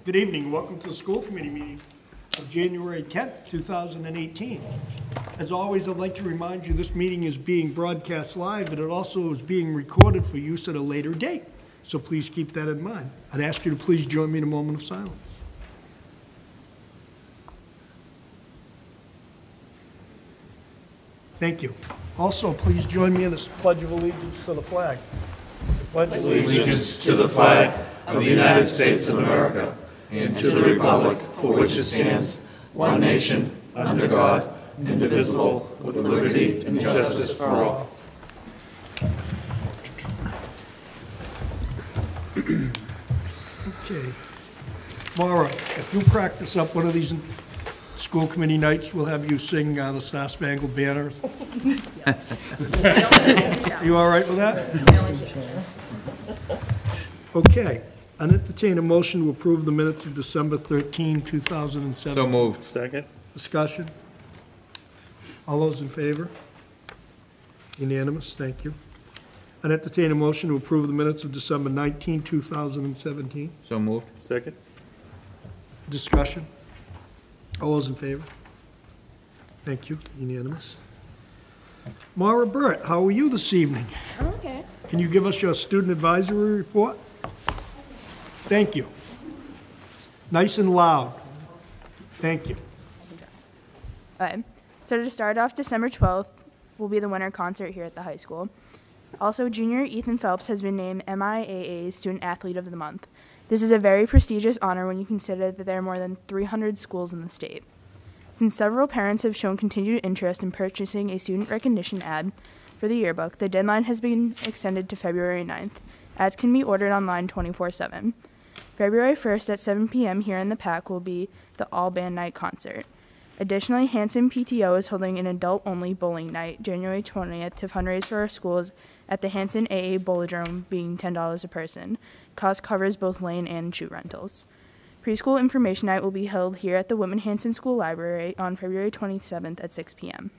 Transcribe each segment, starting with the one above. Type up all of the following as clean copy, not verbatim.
Good evening. Welcome to the school committee meeting of January 10th, 2018. As always, I'd like to remind you this meeting is being broadcast live, and it also is being recorded for use at a later date. So please keep that in mind. I'd ask you to please join me in a moment of silence. Thank you. Also, please join me in this pledge of allegiance to the flag. Pledge allegiance to the flag of the United States of America and to the republic for which it stands, one nation, under God, indivisible, with liberty and justice for all. Okay. Maura, if you practice up one of these school committee nights, we'll have you sing the Star Spangled Banner. Are you all right with that? Okay. I entertain a motion to approve the minutes of December 13, 2007. So moved. Second. Discussion? All those in favor? Unanimous, thank you. I entertain a motion to approve the minutes of December 19, 2017. So moved. Second. Discussion? All those in favor? Thank you, unanimous. Maura Burt, how are you this evening? I'm okay. Can you give us your student advisory report? Thank you. Nice and loud. Thank you. Okay. So to start off, December 12th will be the winter concert here at the high school. Also, junior Ethan Phelps has been named MIAA's Student Athlete of the Month. This is a very prestigious honor when you consider that there are more than 300 schools in the state. Since several parents have shown continued interest in purchasing a student recognition ad for the yearbook, the deadline has been extended to February 9th. Ads can be ordered online 24/7. February 1st at 7 p.m. here in the PAC will be the all-band night concert. Additionally, Hanson PTO is holding an adult-only bowling night January 20th to fundraise for our schools at the Hanson AA Bowlodrome, being $10 a person. Cost covers both lane and shoe rentals. Preschool information night will be held here at the Whitman-Hanson School Library on February 27th at 6 p.m.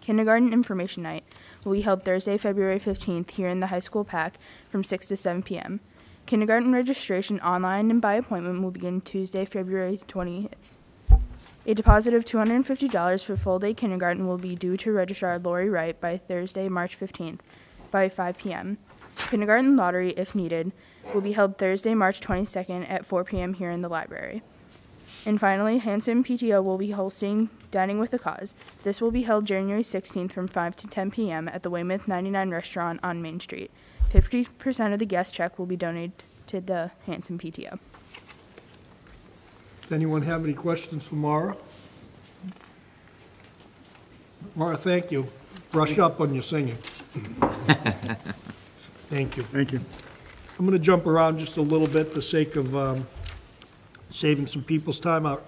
Kindergarten information night will be held Thursday, February 15th here in the high school PAC from 6 to 7 p.m. Kindergarten registration online and by appointment will begin Tuesday, February 20th. A deposit of $250 for full-day kindergarten will be due to Registrar Lori Wright by Thursday, March 15th by 5 p.m. Kindergarten lottery, if needed, will be held Thursday, March 22nd at 4 p.m. here in the library. And finally, Hanson PTO will be hosting Dining with a Cause. This will be held January 16th from 5 to 10 p.m. at the Weymouth 99 restaurant on Main Street. 50% of the guest check will be donated to the Hanson PTO. Does anyone have any questions for Maura? Maura, thank you. Brush up on your singing. Thank you. Thank you. I'm going to jump around just a little bit for sake of saving some people's time. Our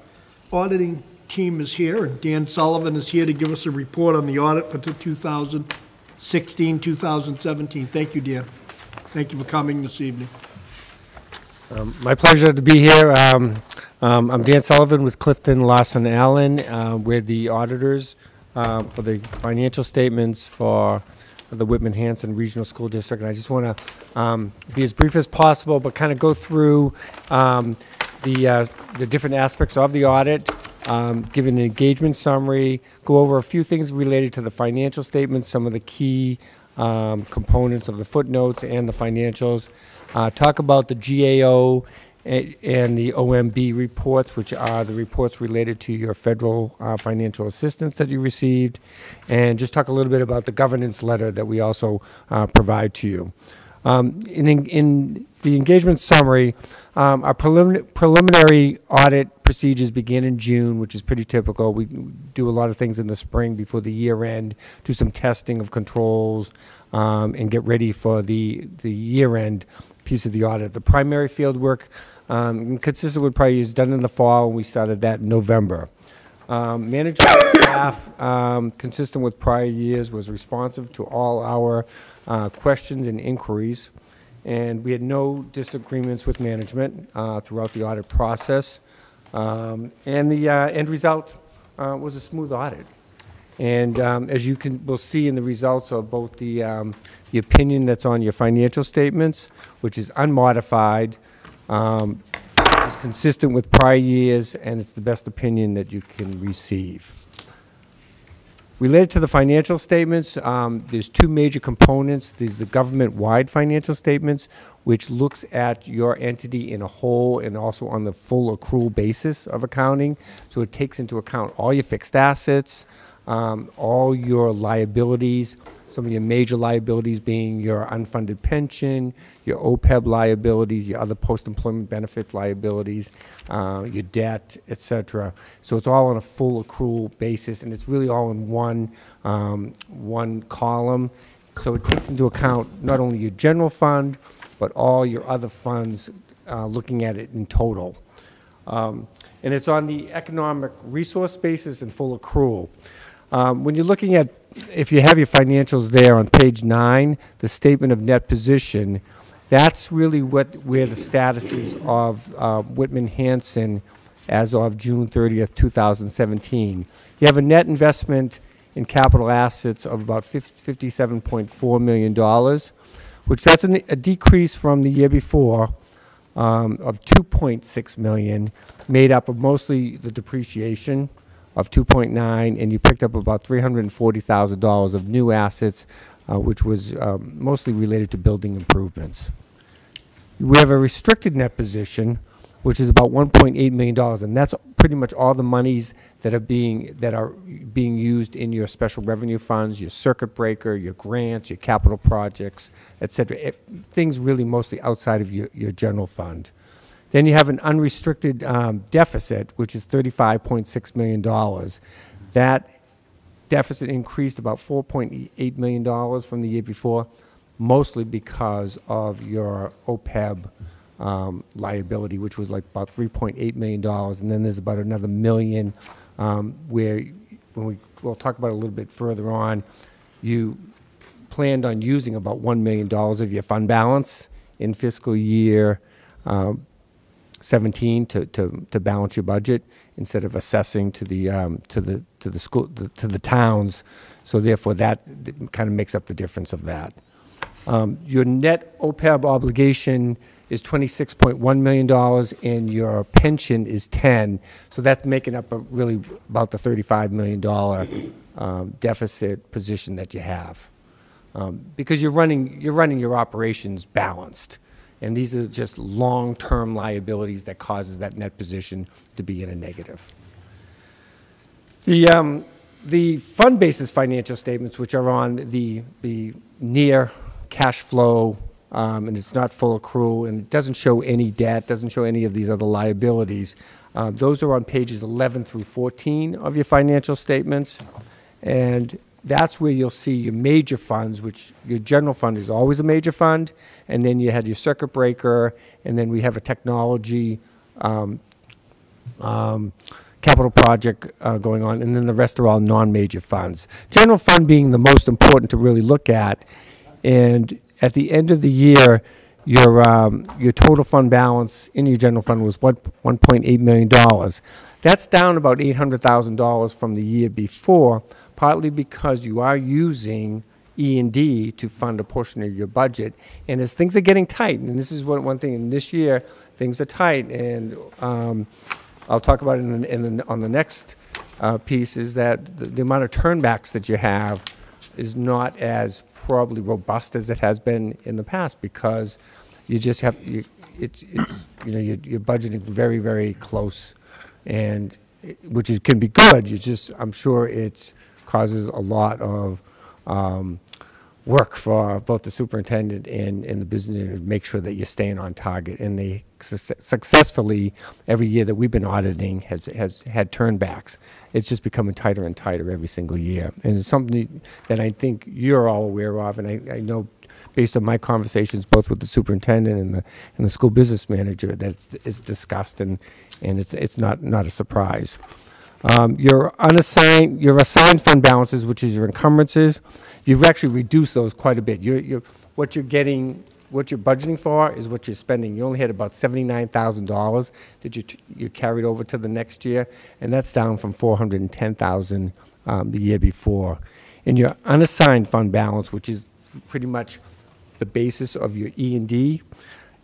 auditing team is here, and Dan Sullivan is here to give us a report on the audit for 2016-2017. Thank you, Dan. Thank you for coming this evening. My pleasure to be here. I'm Dan Sullivan with Clifton Lawson Allen. We're the auditors for the financial statements for the Whitman-Hanson Regional School District. And I just want to be as brief as possible, but kind of go through the different aspects of the audit, give an engagement summary, go over a few things related to the financial statements, some of the key components of the footnotes and the financials, talk about the GAO and the OMB reports, which are the reports related to your federal financial assistance that you received, and just talk a little bit about the governance letter that we also provide to you. In the engagement summary, our preliminary audit procedures begin in June, which is pretty typical. We do a lot of things in the spring before the year end, do some testing of controls, and get ready for the year end piece of the audit. The primary field work, consistent with prior years, done in the fall, and we started that in November. Management staff, consistent with prior years, was responsive to all our questions and inquiries, and we had no disagreements with management throughout the audit process. And the end result was a smooth audit. And as you will see in the results of both the opinion that's on your financial statements, which is unmodified, is consistent with prior years, and it's the best opinion that you can receive. Related to the financial statements, there's two major components. There's the government-wide financial statements, which looks at your entity in a whole and also on the full accrual basis of accounting. So it takes into account all your fixed assets, all your liabilities, some of your major liabilities being your unfunded pension, your OPEB liabilities, your other post-employment benefits liabilities, your debt, etc. So it's all on a full accrual basis, and it's really all in one column. So it takes into account not only your general fund, but all your other funds, looking at it in total. And it's on the economic resource basis and full accrual. When you're looking at, if you have your financials there on page 9, the statement of net position, that's really where the status is of Whitman-Hanson as of June 30th, 2017. You have a net investment in capital assets of about $57.4 million, which that's a decrease from the year before of $2.6 million, made up of mostly the depreciation of 2.9, and you picked up about $340,000 of new assets, which was mostly related to building improvements. We have a restricted net position, which is about $1.8 million, and that's pretty much all the monies that are being used in your special revenue funds, your circuit breaker, your grants, your capital projects, etc. Things really mostly outside of your general fund. Then you have an unrestricted deficit, which is $35.6 million. That deficit increased about $4.8 million from the year before, mostly because of your OPEB liability, which was like about $3.8 million. And then there's about another $1 million where, we'll talk about it a little bit further on, you planned on using about $1 million of your fund balance in fiscal year 17 to balance your budget instead of assessing to the towns. So therefore, that kind of makes up the difference of that. Your net OPEB obligation is $26.1 million, and your pension is 10. So that's making up really about the $35 million deficit position that you have, because you're running your operations balanced. And these are just long-term liabilities that causes that net position to be in a negative. The fund basis financial statements, which are on the near cash flow, and it's not full accrual, and it doesn't show any debt, doesn't show any of these other liabilities. Those are on pages 11 through 14 of your financial statements. And that's where you'll see your major funds, which your general fund is always a major fund, and then you had your circuit breaker, and then we have a technology capital project going on, and then the rest are all non-major funds. General fund being the most important to really look at, and at the end of the year, your total fund balance in your general fund was $1.8 million. That's down about $800,000 from the year before, partly because you are using E&D to fund a portion of your budget. And as things are getting tight, and this is one thing, and this year things are tight, and I'll talk about it on the next piece, is that the amount of turnbacks that you have is not as probably robust as it has been in the past, because you just have, you're budgeting very, very close, and which can be good. I'm sure it's causes a lot of work for both the superintendent and the business to make sure that you're staying on target. And they successfully, every year that we've been auditing, has had turnbacks. It's just becoming tighter and tighter every single year. And it's something that I think you're all aware of, and I know based on my conversations both with the superintendent and the school business manager that it's discussed, and it's not a surprise. Your assigned fund balances, which is your encumbrances, you've actually reduced those quite a bit. What you're budgeting for is what you're spending. You only had about $79,000 that you carried over to the next year, and that's down from $410,000 the year before. And your unassigned fund balance, which is pretty much the basis of your E&D,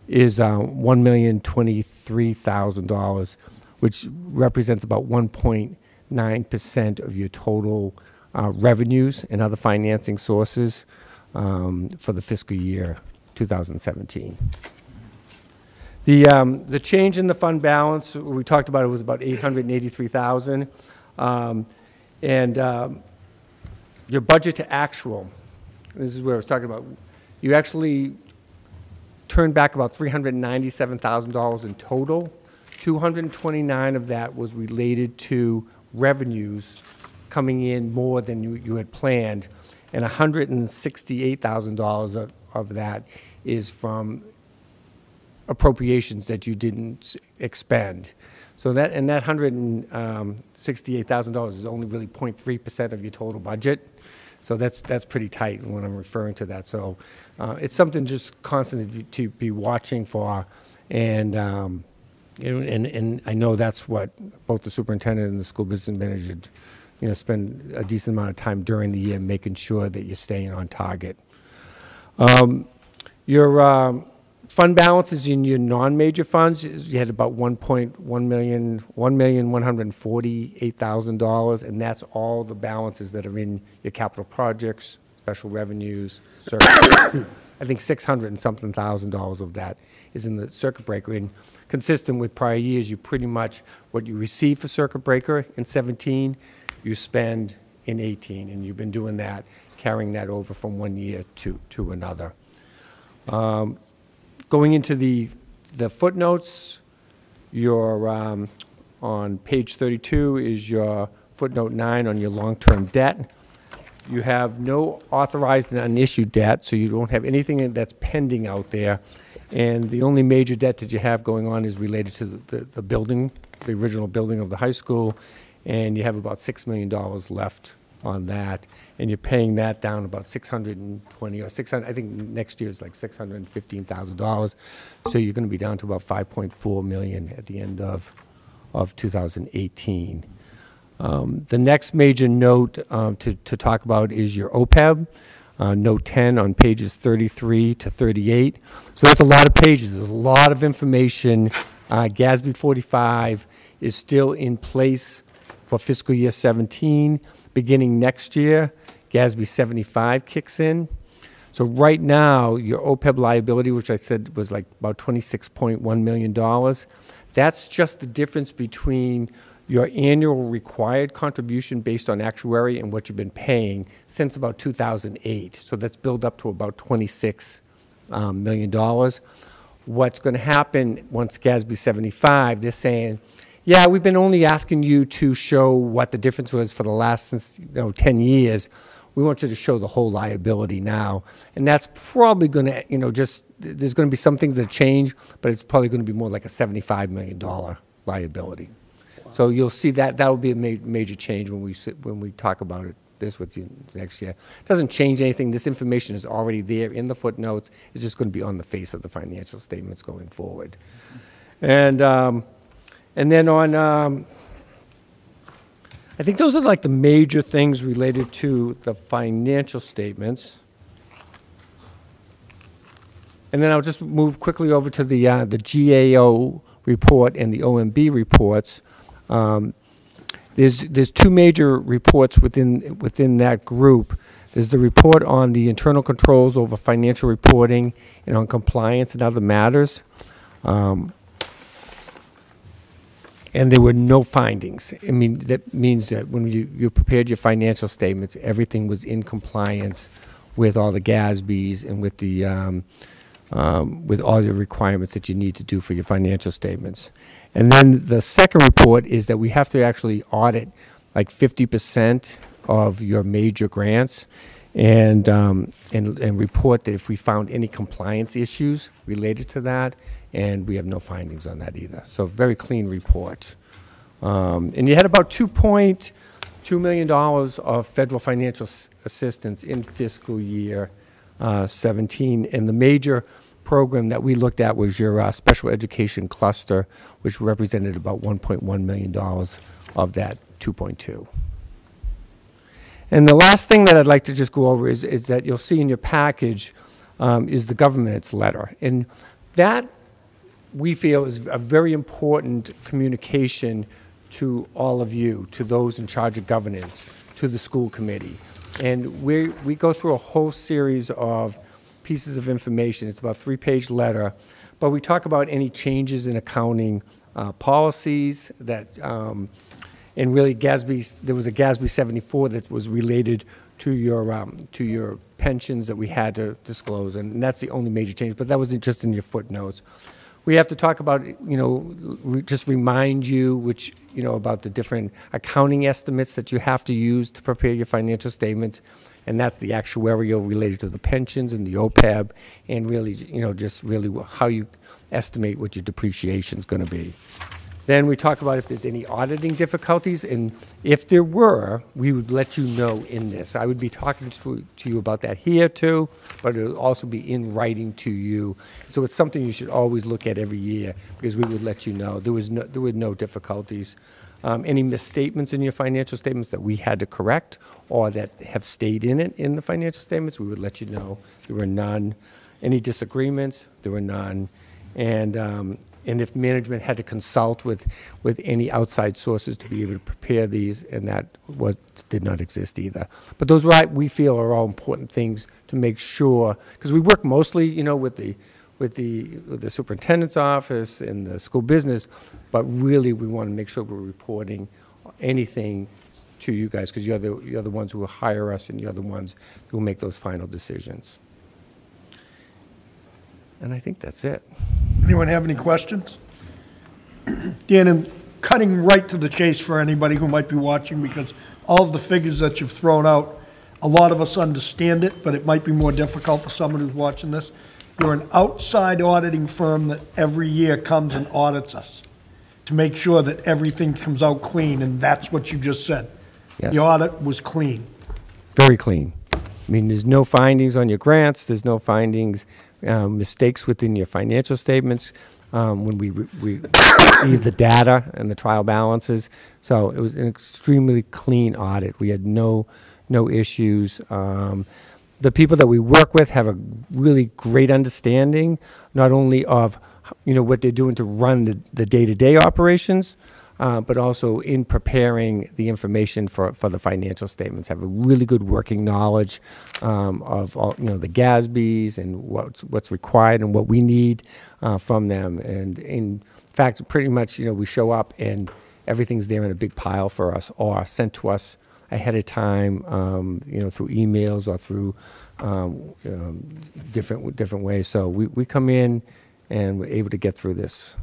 is $1,023,000, which represents about 1.9% of your total revenues and other financing sources for the fiscal year 2017. The change in the fund balance, we talked about, it was about $883,000. Your budget to actual, this is where I was talking about, you actually turned back about $397,000 in total. 229 of that was related to revenues coming in more than you had planned, and $168,000 of that is from appropriations that you didn't expend. So that $168,000 is only really 0.3% of your total budget. So that's pretty tight when I'm referring to that. So it's something just constantly to be watching for, and I know that's what both the superintendent and the school business manager, spend a decent amount of time during the year making sure that you're staying on target. Your fund balances in your non-major funds, you had about $1,148,000, and that's all the balances that are in your capital projects, special revenues, I think $600 and something thousand of that is in the circuit breaker. And consistent with prior years, you pretty much, what you receive for circuit breaker in 17, you spend in 18, and you've been doing that, carrying that over from one year to another. Going into the footnotes, your on page 32 is your footnote 9 on your long-term debt. You have no authorized and unissued debt, so you don't have anything that's pending out there. And the only major debt that you have going on is related to the building, the original building of the high school, and you have about $6 million left on that, and you're paying that down about $620 or $600. I think next year is like $615,000. So you're going to be down to about $5.4 million at the end of 2018. The next major note to talk about is your OPEB, note 10 on pages 33 to 38. So that's a lot of pages. There's a lot of information. GASB 45 is still in place for fiscal year 17. Beginning next year, GASB 75 kicks in. So right now, your OPEB liability, which I said was like about $26.1 million, that's just the difference between your annual required contribution based on actuary and what you've been paying since about 2008. So that's built up to about $26 million. What's going to happen once GASB 75, they're saying, yeah, we've been only asking you to show what the difference was for the last 10 years. We want you to show the whole liability now. And that's probably going to, there's going to be some things that change, but it's probably going to be more like a $75 million liability. Wow. So you'll see that will be a major change when we talk about this with you next year. It doesn't change anything. This information is already there in the footnotes. It's just going to be on the face of the financial statements going forward. And then on, I think those are like the major things related to the financial statements. And then I'll just move quickly over to the GAO report and the OMB reports. There's two major reports within that group. There's the report on the internal controls over financial reporting and on compliance and other matters. And there were no findings. I mean, that means that when you prepared your financial statements, everything was in compliance with all the GASBs and with the with all the requirements that you need to do for your financial statements. And then the second report is that we have to actually audit like 50% of your major grants, and report that if we found any compliance issues related to that. And we have no findings on that either. So very clean report. And you had about $2.2 million of federal financial assistance in fiscal year 17. And the major program that we looked at was your special education cluster, which represented about $1.1 million of that 2.2. And the last thing that I'd like to just go over is that you'll see in your package is the government's letter. And That, we feel, is a very important communication to all of you, to those in charge of governance, to the school committee. And we go through a whole series of pieces of information. It's about a 3-page letter, but we talk about any changes in accounting policies that, and really GASB, there was a GASB 74 that was related to your pensions that we had to disclose, and that's the only major change, but that wasn't just in your footnotes. We have to talk about, just remind you about the different accounting estimates that you have to use to prepare your financial statements, and that's the actuarial related to the pensions and the OPEB, and really, just really how you estimate what your depreciation is going to be. Then we talk about if there's any auditing difficulties, and if there were, we would let you know in this. I would be talking to you about that here too, but it will also be in writing to you. So it's something you should always look at every year, because we would let you know. There were no difficulties. Any misstatements in your financial statements that we had to correct or that have stayed in it in the financial statements, we would let you know. There were none. Any disagreements, there were none. And if management had to consult with any outside sources to be able to prepare these, and that did not exist either. But those, we feel, are all important things to make sure, because we work mostly, with the superintendent's office and the school business, but really we want to make sure we're reporting anything to you guys, because you're the ones who will hire us, and you're the ones who will make those final decisions. And I think that's it. Anyone have any questions? Dan, and cutting right to the chase for anybody who might be watching, because all of the figures that you've thrown out, a lot of us understand it, but it might be more difficult for someone who's watching this. You're an outside auditing firm that every year comes and audits us to make sure that everything comes out clean, and that's what you just said. Yes. The audit was clean. Very clean. I mean, there's no findings on your grants. There's no findings, mistakes within your financial statements when we received the data and the trial balances. So it was an extremely clean audit. We had no issues. The people that we work with have a really great understanding, not only of what they're doing to run the day-to-day operations, but also in preparing the information for the financial statements, have a really good working knowledge of all, the GASBs and what's required and what we need from them. And in fact, pretty much, we show up and everything's there in a big pile for us, or sent to us ahead of time, through emails or through different ways. So we come in and we're able to get through this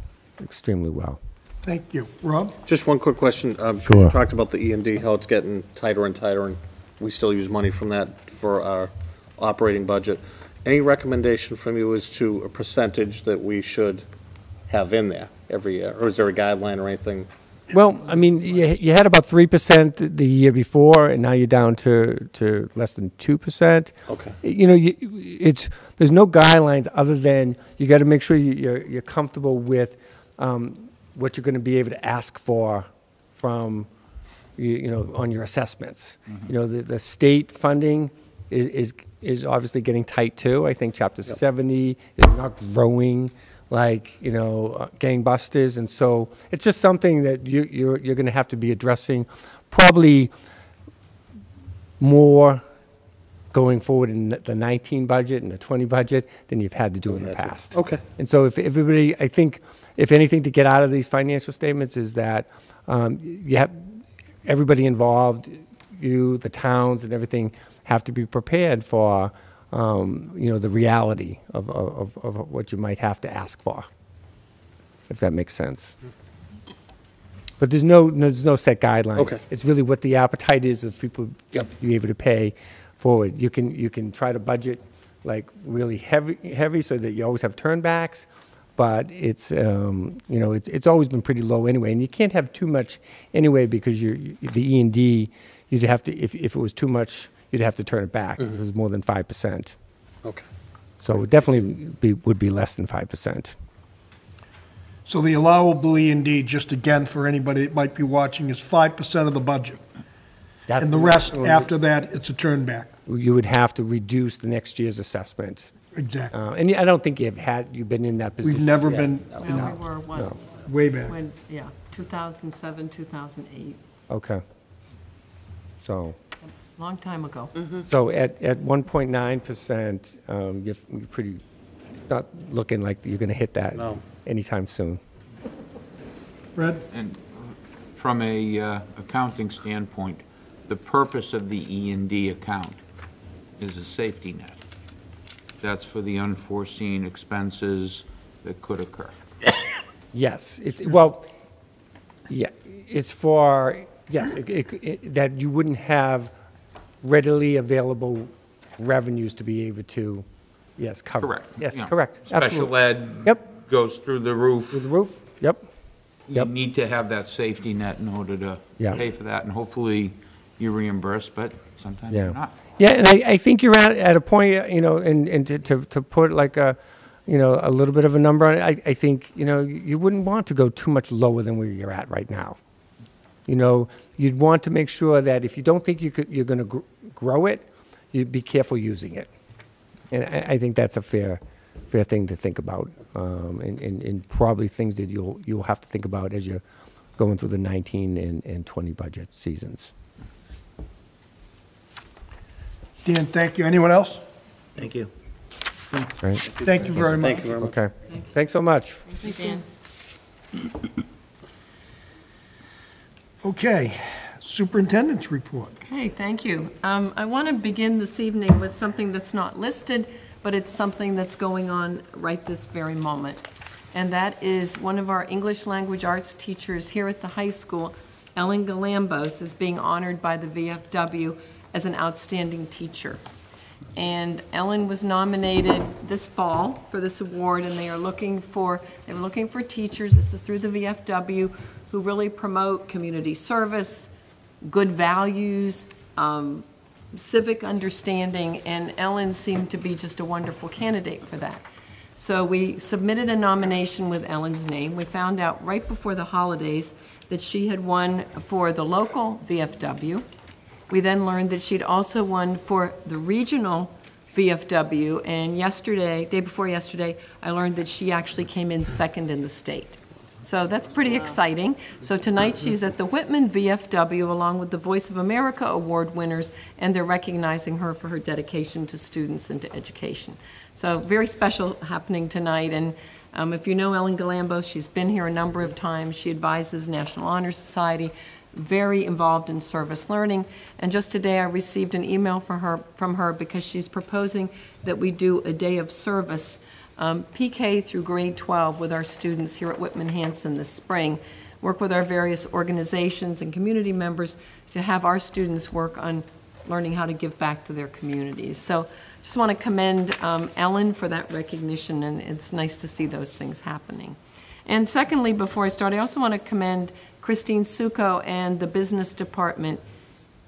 extremely well. Thank you. Rob? Just one quick question. Sure. You talked about the E&D, how it's getting tighter and tighter, and we still use money from that for our operating budget. Any recommendation from you as to a percentage that we should have in there every year? Or is there a guideline or anything? Well, I mean, you had about 3% the year before, and now you're down to less than 2%. Okay. There's no guidelines other than you got to make sure you're comfortable with what you're going to be able to ask for from, on your assessments. Mm-hmm. The state funding is obviously getting tight too. I think Chapter 70 is not growing like, gangbusters. And so it's just something that you're going to have to be addressing probably more going forward in the 19 budget and the 20 budget than you've had to do in the past. Okay. And so if everybody, I think, if anything to get out of these financial statements is that you have everybody involved, the towns and everything have to be prepared for, the reality of what you might have to ask for, if that makes sense. But there's no set guideline. Okay. It's really what the appetite is of people to be able to pay forward. You can try to budget like really heavy so that you always have turnbacks, but it's it's always been pretty low anyway, and you can't have too much anyway because the E&D you'd have to if it was too much you'd have to turn it back. If it was more than 5%. Okay. So it would definitely would be less than 5%. So the allowable E&D, just again for anybody that might be watching, is 5% of the budget. That's And the rest, after that, it's a turn back. You would have to reduce the next year's assessment Exactly. And I don't think you've been in that position. We've never yet. been, No, we were once, way back. when, 2007, 2008, Okay. So, long time ago. so at 1.9%, you're pretty, not looking like you're going to hit that anytime soon. Fred? And from a accounting standpoint, the purpose of the E&D account is a safety net. That's for the unforeseen expenses that could occur. Yes, well, yeah, it's for, yes, that you wouldn't have readily available revenues to be able to, yes, cover. Correct. Yes, Yeah. correct. Special Absolutely. ed Yep. goes through the roof. Through the roof? Yep. You Yep. need to have that safety net in order to Yeah. pay for that, and hopefully you're reimbursed, but sometimes Yeah. you're not. Yeah, and I think you're at a point, and to put like a little bit of a number on it, I think, you wouldn't want to go too much lower than where you're at right now. You'd want to make sure that if you don't think you're going to grow it, you'd be careful using it. And I think that's a fair thing to think about, and probably things that you'll have to think about as you're going through the 19 and 20 budget seasons. Dan, thank you. Anyone else? Thank you. Right? Thank you very much. Thank you very much. Okay. Thanks so much. Thanks, Dan. Okay, superintendent's report. Okay, thank you. I want to begin this evening with something that's not listed, but it's something that's going on right this very moment. And that is one of our English language arts teachers here at the high school, Ellen Galambos, is being honored by the VFW as an outstanding teacher. And Ellen was nominated this fall for this award, and they were looking for teachers, this is through the VFW, who really promote community service, good values, civic understanding, and Ellen seemed to be just a wonderful candidate for that. So we submitted a nomination with Ellen's name. We found out right before the holidays that she had won for the local VFW. We then learned that she'd also won for the regional VFW, and day before yesterday, I learned that she actually came in second in the state. So that's pretty exciting. So tonight she's at the Whitman VFW along with the Voice of America Award winners, and they're recognizing her for her dedication to students and to education. So very special happening tonight. And if you know Ellen Galambos, she's been here a number of times. She advises National Honor Society, very involved in service learning. And just today I received an email from her because she's proposing that we do a day of service, PK through grade 12, with our students here at Whitman-Hanson this spring. Work with our various organizations and community members to have our students work on learning how to give back to their communities. So just want to commend Ellen for that recognition, and it's nice to see those things happening. And secondly, before I start, I also want to commend Christine Succo and the business department.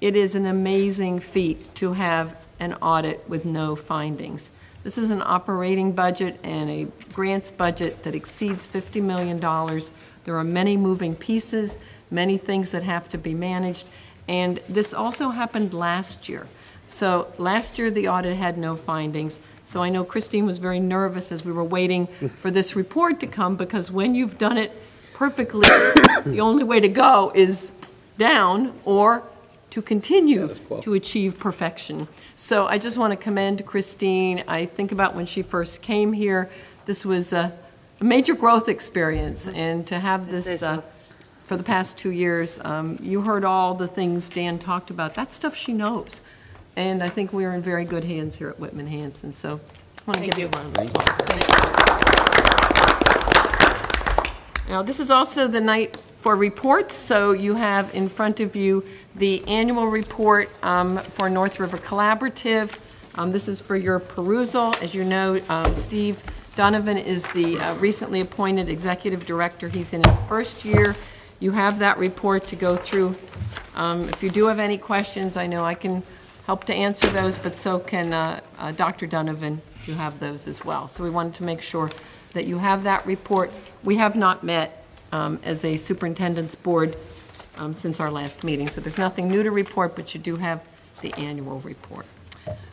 It is an amazing feat to have an audit with no findings. This is an operating budget and a grants budget that exceeds $50 million. There are many moving pieces, many things that have to be managed, and this also happened last year. So last year the audit had no findings. So I know Christine was very nervous as we were waiting for this report to come, because when you've done it perfectly, the only way to go is down or to continue to achieve perfection. So I just want to commend Christine. I think about when she first came here, this was a major growth experience, and to have this for the past 2 years, you heard all the things Dan talked about. That stuff she knows. And I think we are in very good hands here at Whitman-Hanson. So I want to give you a round of applause. Thank you. Now, this is also the night for reports. So you have in front of you the annual report for North River Collaborative. This is for your perusal. As you know, Steve Donovan is the recently appointed executive director. He's in his first year. You have that report to go through. If you do have any questions, I know I can help to answer those, but so can Dr. Donovan. You have those as well. So we wanted to make sure that you have that report. We have not met as a superintendent's board since our last meeting, so there's nothing new to report, but you do have the annual report.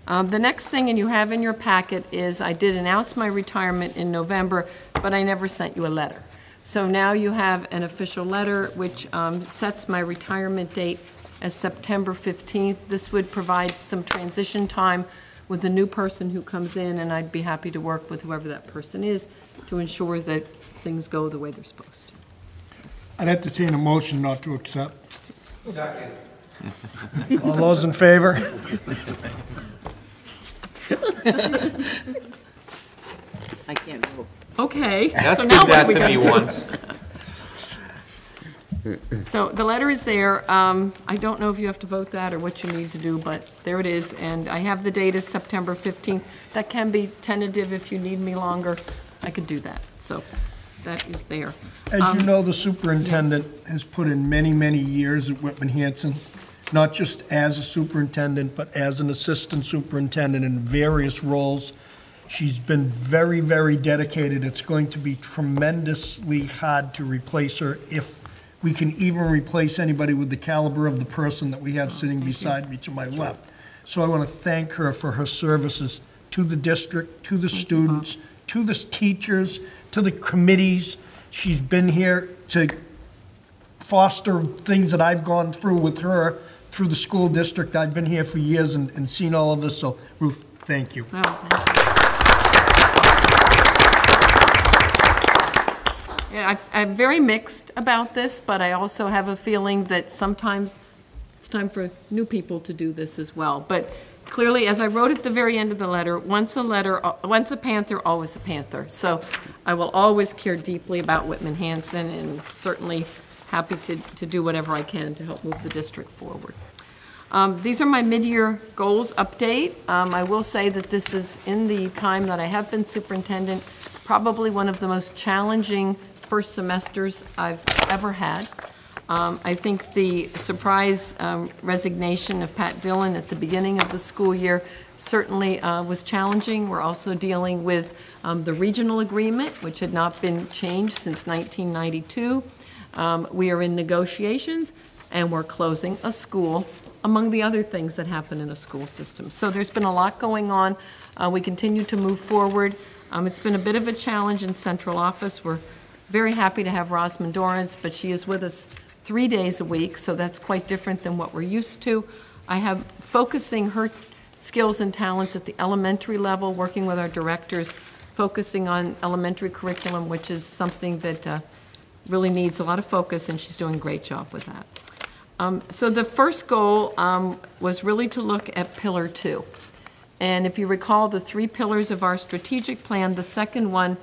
The next thing, and you have in your packet, is I did announce my retirement in November, but I never sent you a letter. So now you have an official letter which sets my retirement date as September 15th. This would provide some transition time with the new person who comes in, and I'd be happy to work with whoever that person is to ensure that things go the way they're supposed to. I'd entertain a motion not to accept. Second. All those in favor? I can't vote. Okay. That so did now what that are we to me gonna do? once. So the letter is there. I don't know if you have to vote that or what you need to do, but there it is. And I have the date as September 15th. That can be tentative if you need me longer. I could do that. So that is there. As you know, the superintendent has put in many, many years at Whitman-Hanson, not just as a superintendent, but as an assistant superintendent in various roles. She's been very, very dedicated. It's going to be tremendously hard to replace her, if we can even replace anybody with the caliber of the person that we have sitting beside me to my left. So I want to thank her for her services to the district, to the students, to the teachers, to the committees. She's been here to foster things that I've gone through with her through the school district. I've been here for years and seen all of this. So, Ruth, thank you. Yeah, I'm very mixed about this, but I also have a feeling that sometimes it's time for new people to do this as well. But clearly, as I wrote at the very end of the letter, once a Panther, always a Panther. So I will always care deeply about Whitman-Hanson, and certainly happy to do whatever I can to help move the district forward. These are my mid-year goals update. I will say that this is, in the time that I have been superintendent, probably one of the most challenging first semesters I've ever had. I think the surprise resignation of Pat Dillon at the beginning of the school year certainly was challenging. We're also dealing with the regional agreement, which had not been changed since 1992. We are in negotiations, and we're closing a school, among the other things that happen in a school system. So there's been a lot going on. We continue to move forward. It's been a bit of a challenge in central office. We're very happy to have Rosamond Dorrance, but she is with us 3 days a week, so that's quite different than what we're used to. I have focusing her skills and talents at the elementary level, working with our directors, focusing on elementary curriculum, which is something that really needs a lot of focus, and she's doing a great job with that. So the first goal was really to look at Pillar 2. And if you recall the 3 pillars of our strategic plan, the second one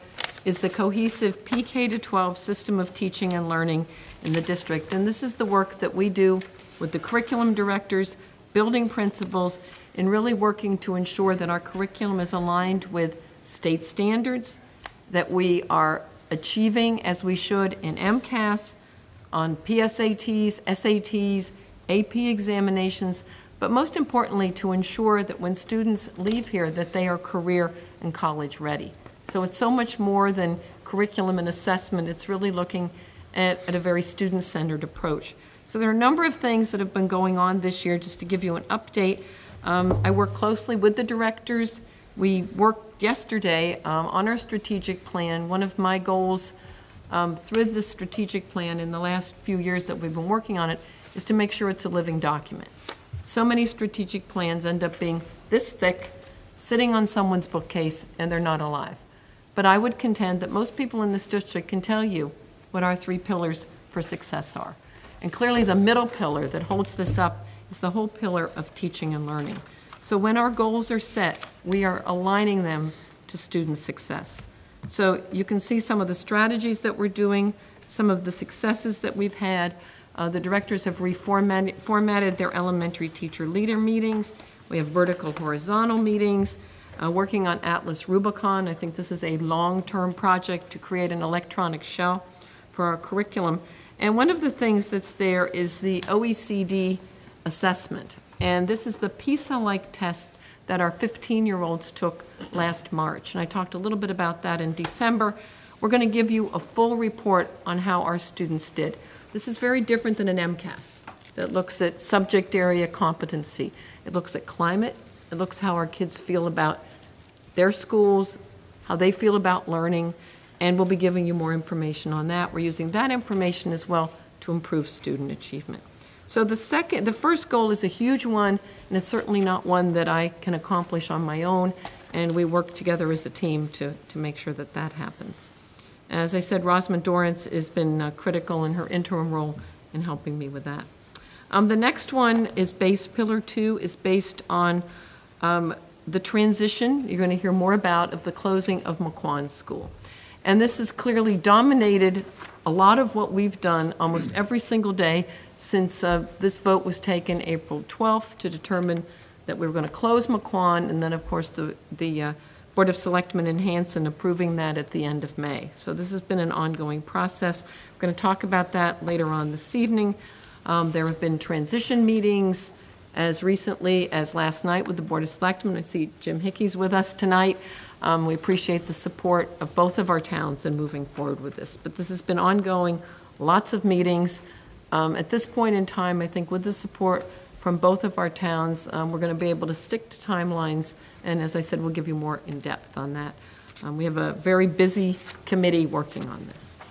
is the cohesive PK-12 system of teaching and learning in the district. And this is the work that we do with the curriculum directors, building principals, and really working to ensure that our curriculum is aligned with state standards, that we are achieving as we should in MCAS, on PSATs, SATs, AP examinations, but most importantly to ensure that when students leave here that they are career and college ready. So it's so much more than curriculum and assessment. It's really looking at a very student-centered approach. So there are a number of things that have been going on this year. Just to give you an update, I work closely with the directors. We worked yesterday on our strategic plan. One of my goals through the strategic plan in the last few years that we've been working on it is to make sure it's a living document. So many strategic plans end up being this thick, sitting on someone's bookcase, and they're not alive. But I would contend that most people in this district can tell you what our 3 pillars for success are. And clearly the middle pillar that holds this up is the whole pillar of teaching and learning. So when our goals are set, we are aligning them to student success. So you can see some of the strategies that we're doing, some of the successes that we've had. The directors have formatted their elementary teacher leader meetings. We have vertical horizontal meetings, working on Atlas Rubicon. I think this is a long-term project to create an electronic shell for our curriculum. And one of the things that's there is the OECD assessment. And this is the PISA-like test that our 15-year-olds took last March. And I talked a little bit about that in December. We're going to give you a full report on how our students did. This is very different than an MCAS that looks at subject area competency. It looks at climate, it It looks how our kids feel about their schools, how they feel about learning, and we'll be giving you more information on that. We're using that information as well to improve student achievement. So the first goal is a huge one, and it's certainly not one that I can accomplish on my own, and we work together as a team to make sure that that happens. As I said, Rosamond Dorrance has been critical in her interim role in helping me with that. The next one is Pillar 2 is based on the transition you're going to hear more about of the closing of McQuan School. And this has clearly dominated a lot of what we've done almost every single day since this vote was taken April 12th to determine that we were going to close McQuan, and then, of course, the Board of Selectmen in Hanson approving that at the end of May. So this has been an ongoing process. We're going to talk about that later on this evening. There have been transition meetings as recently as last night with the Board of Selectmen. I see Jim Hickey's with us tonight. We appreciate the support of both of our towns in moving forward with this. But this has been ongoing, lots of meetings. At this point in time, I think with the support from both of our towns, we're going to be able to stick to timelines, and as I said, we'll give you more in depth on that. We have a very busy committee working on this.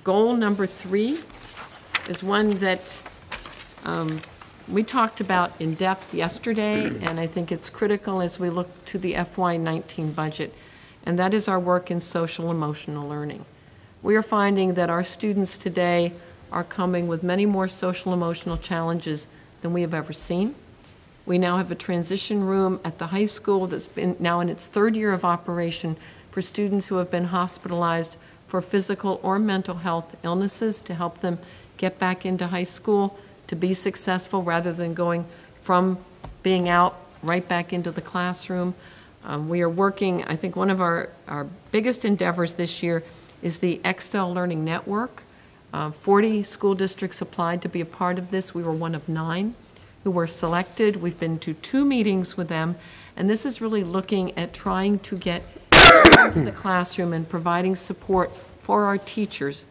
Goal number 3 is one that we talked about in depth yesterday, and I think it's critical as we look to the FY19 budget, and that is our work in social emotional learning. We are finding that our students today are coming with many more social emotional challenges than we have ever seen. We now have a transition room at the high school that's been now in its 3rd year of operation for students who have been hospitalized for physical or mental health illnesses to help them get back into high school to be successful rather than going from being out right back into the classroom. We are working, I think one of our biggest endeavors this year is the Excel Learning Network. 40 school districts applied to be a part of this. We were one of 9 who were selected. We've been to 2 meetings with them, and this is really looking at trying to get into the classroom and providing support for our teachers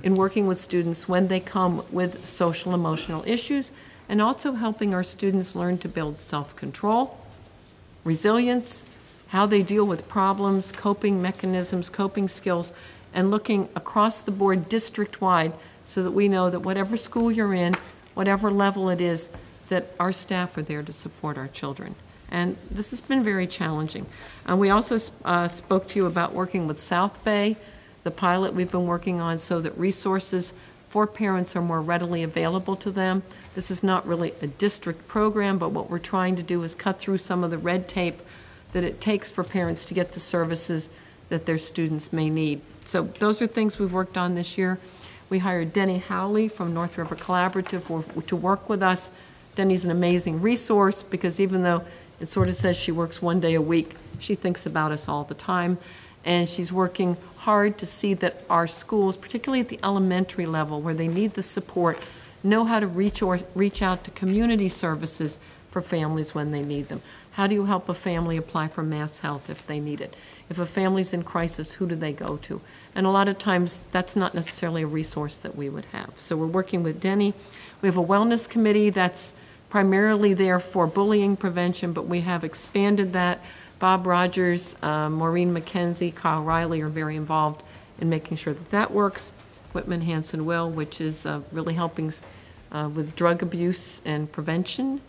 in working with students when they come with social emotional issues, and also helping our students learn to build self-control, resilience, how they deal with problems, coping mechanisms, coping skills, and looking across the board district-wide so that we know that whatever school you're in, whatever level it is, that our staff are there to support our children. And this has been very challenging. We also spoke to you about working with South Bay, the pilot we've been working on, so that resources for parents are more readily available to them. This is not really a district program, but what we're trying to do is cut through some of the red tape that it takes for parents to get the services that their students may need. So those are things we've worked on this year. We hired Denny Howley from North River Collaborative to work with us. Denny's an amazing resource because even though it sort of says she works 1 day a week, she thinks about us all the time. And she's working hard to see that our schools, particularly at the elementary level where they need the support, know how to reach out to community services for families when they need them. How do you help a family apply for Mass Health if they need it? If a family's in crisis, who do they go to? And a lot of times, that's not necessarily a resource that we would have. So we're working with Denny. We have a wellness committee that's primarily there for bullying prevention, but we have expanded that. Bob Rogers, Maureen McKenzie, Kyle Riley are very involved in making sure that that works. Whitman-Hanson will, which is really helping with drug abuse and prevention,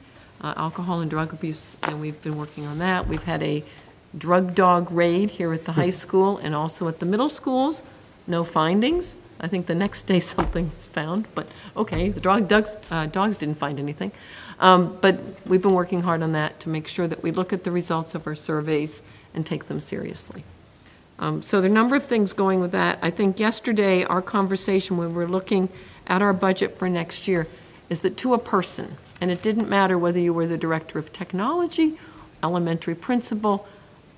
alcohol and drug abuse, and we've been working on that. We've had a drug dog raid here at the high school and also at the middle schools. No findings. I think the next day something was found, but okay, the dogs didn't find anything. But we've been working hard on that to make sure that we look at the results of our surveys and take them seriously. So there are a number of things going with that. I think yesterday our conversation when we were looking at our budget for next year is that to a person, and it didn't matter whether you were the director of technology, elementary principal,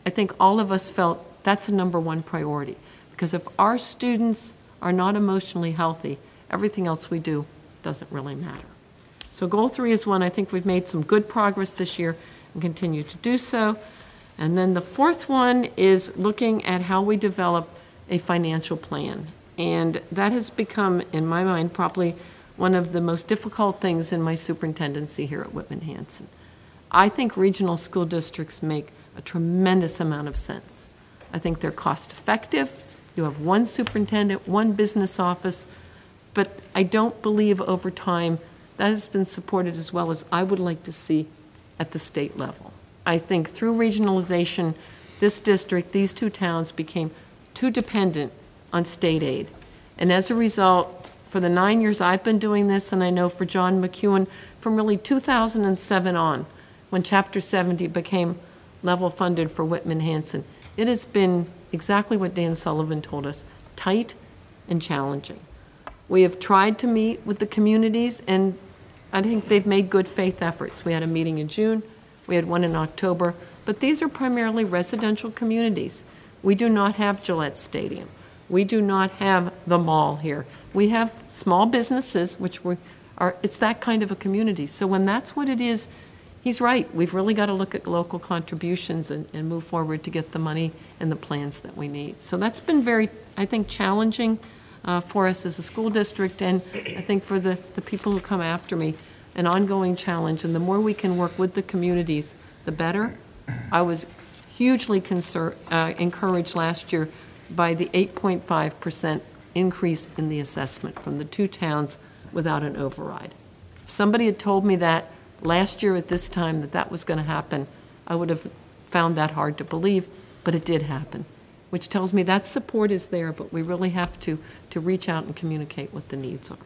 I think all of us felt that's a #1 priority. Because if our students are not emotionally healthy, everything else we do doesn't really matter. So goal 3 is one I think we've made some good progress this year and continue to do so. And then the 4th one is looking at how we develop a financial plan. And that has become, in my mind, probably one of the most difficult things in my superintendency here at Whitman-Hanson. I think regional school districts make a tremendous amount of sense. I think they're cost effective. You have one superintendent, one business office, but I don't believe over time that has been supported as well as I would like to see at the state level. I think through regionalization, this district, these two towns became too dependent on state aid. And as a result, for the 9 years I've been doing this, and I know for John McEwen, from really 2007 on, when Chapter 70 became level funded for Whitman-Hanson, it has been exactly what Dan Sullivan told us, tight and challenging. We have tried to meet with the communities, and I think they've made good faith efforts. We had a meeting in June, we had one in October, but these are primarily residential communities. We do not have Gillette Stadium. We do not have the mall here. We have small businesses, which it's that kind of a community. So when that's what it is, he's right. We've really got to look at local contributions and move forward to get the money and the plans that we need. So that's been very, I think, challenging for us as a school district, and I think for the people who come after me, an ongoing challenge. And the more we can work with the communities, the better. I was hugely encouraged last year by the 8.5% increase in the assessment from the two towns without an override. If somebody had told me that last year at this time that was going to happen, I would have found that hard to believe, but it did happen, which tells me that support is there, but we really have to reach out and communicate what the needs are.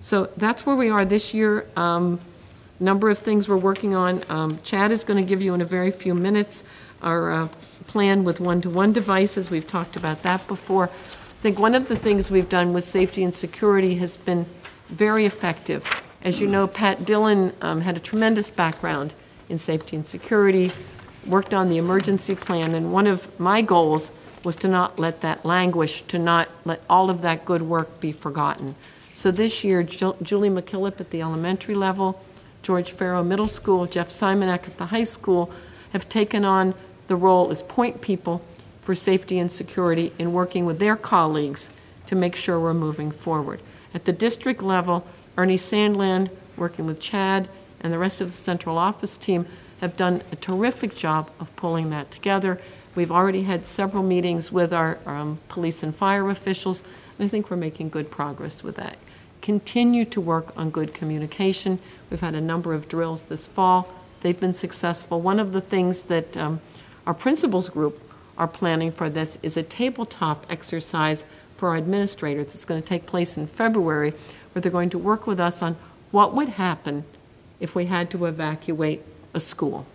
So that's where we are this year. Number of things we're working on. Chad is going to give you in a very few minutes our plan with one-to-one devices. We've talked about that before. I think one of the things we've done with safety and security has been very effective. As you know, Pat Dillon had a tremendous background in safety and security, worked on the emergency plan, and one of my goals was to not let that languish, to not let all of that good work be forgotten. So this year, Julie McKillop at the elementary level, George Farrow Middle School, Jeff Simonak at the high school have taken on the role as point people for safety and security in working with their colleagues to make sure we're moving forward. At the district level, Ernie Sandland, working with Chad and the rest of the central office team, have done a terrific job of pulling that together. We've already had several meetings with our police and fire officials, and I think we're making good progress with that. Continue to work on good communication. We've had a number of drills this fall. They've been successful. One of the things that our principals group are planning for this is a tabletop exercise for our administrators. It's going to take place in February, where they're going to work with us on what would happen if we had to evacuate a school.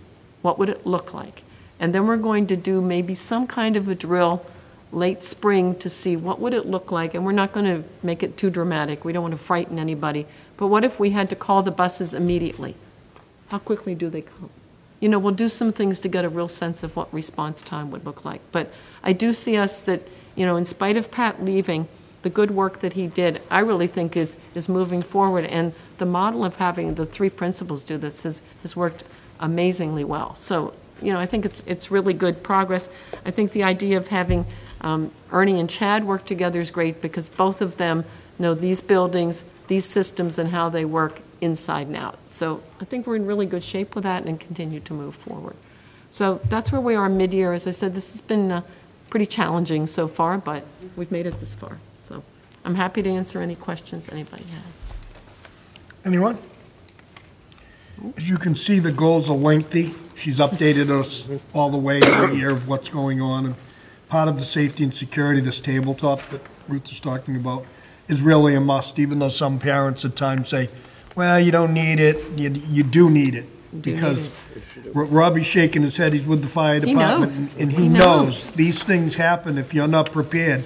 What would it look like? And then we're going to do maybe some kind of a drill late spring to see what would it look like, and we're not going to make it too dramatic. We don't want to frighten anybody. But what if we had to call the buses immediately? How quickly do they come? You know, we'll do some things to get a real sense of what response time would look like. But I do see us that, you know, in spite of Pat leaving, the good work that he did, I really think is moving forward. And the model of having the three principals do this has worked amazingly well. So, you know, I think it's really good progress. I think the idea of having Ernie and Chad work together is great because both of them know these buildings, these systems, and how they work inside and out. So I think we're in really good shape with that and continue to move forward. So that's where we are mid-year. As I said, this has been pretty challenging so far, but we've made it this far. So I'm happy to answer any questions anybody has. Anyone? As you can see, the goals are lengthy. She's updated us all the way every year of what's going on. And part of the safety and security, this tabletop that Ruth is talking about, is really a must, even though some parents at times say, well, you don't need it. You do need it. Because Robbie's shaking his head. He's with the fire department. And he knows these things happen if you're not prepared.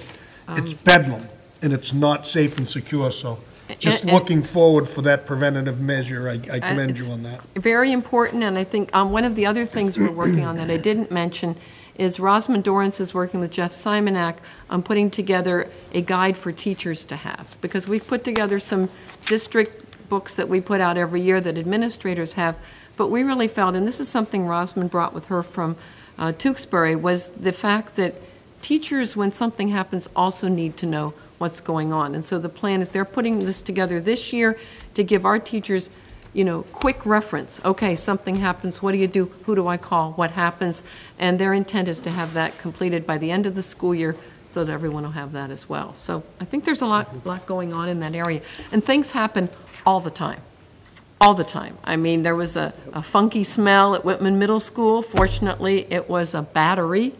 It's bedlam, and it's not safe and secure. So just looking forward for that preventative measure, I commend you on that. Very important, and I think one of the other things we're working on that I didn't mention is Rosamond Dorrance is working with Jeff Simonak on putting together a guide for teachers to have, because we've put together some district books that we put out every year that administrators have, but we really felt, and this is something Rosamond brought with her from Tewksbury, was the fact that teachers, when something happens, also need to know what's going on. And so the plan is they're putting this together this year to give our teachers quick reference. Okay, something happens, what do you do? Who do I call? What happens? And their intent is to have that completed by the end of the school year so that everyone will have that as well. So I think there's a lot going on in that area. And things happen all the time. All the time. I mean, there was a funky smell at Whitman Middle School. Fortunately, it was a battery.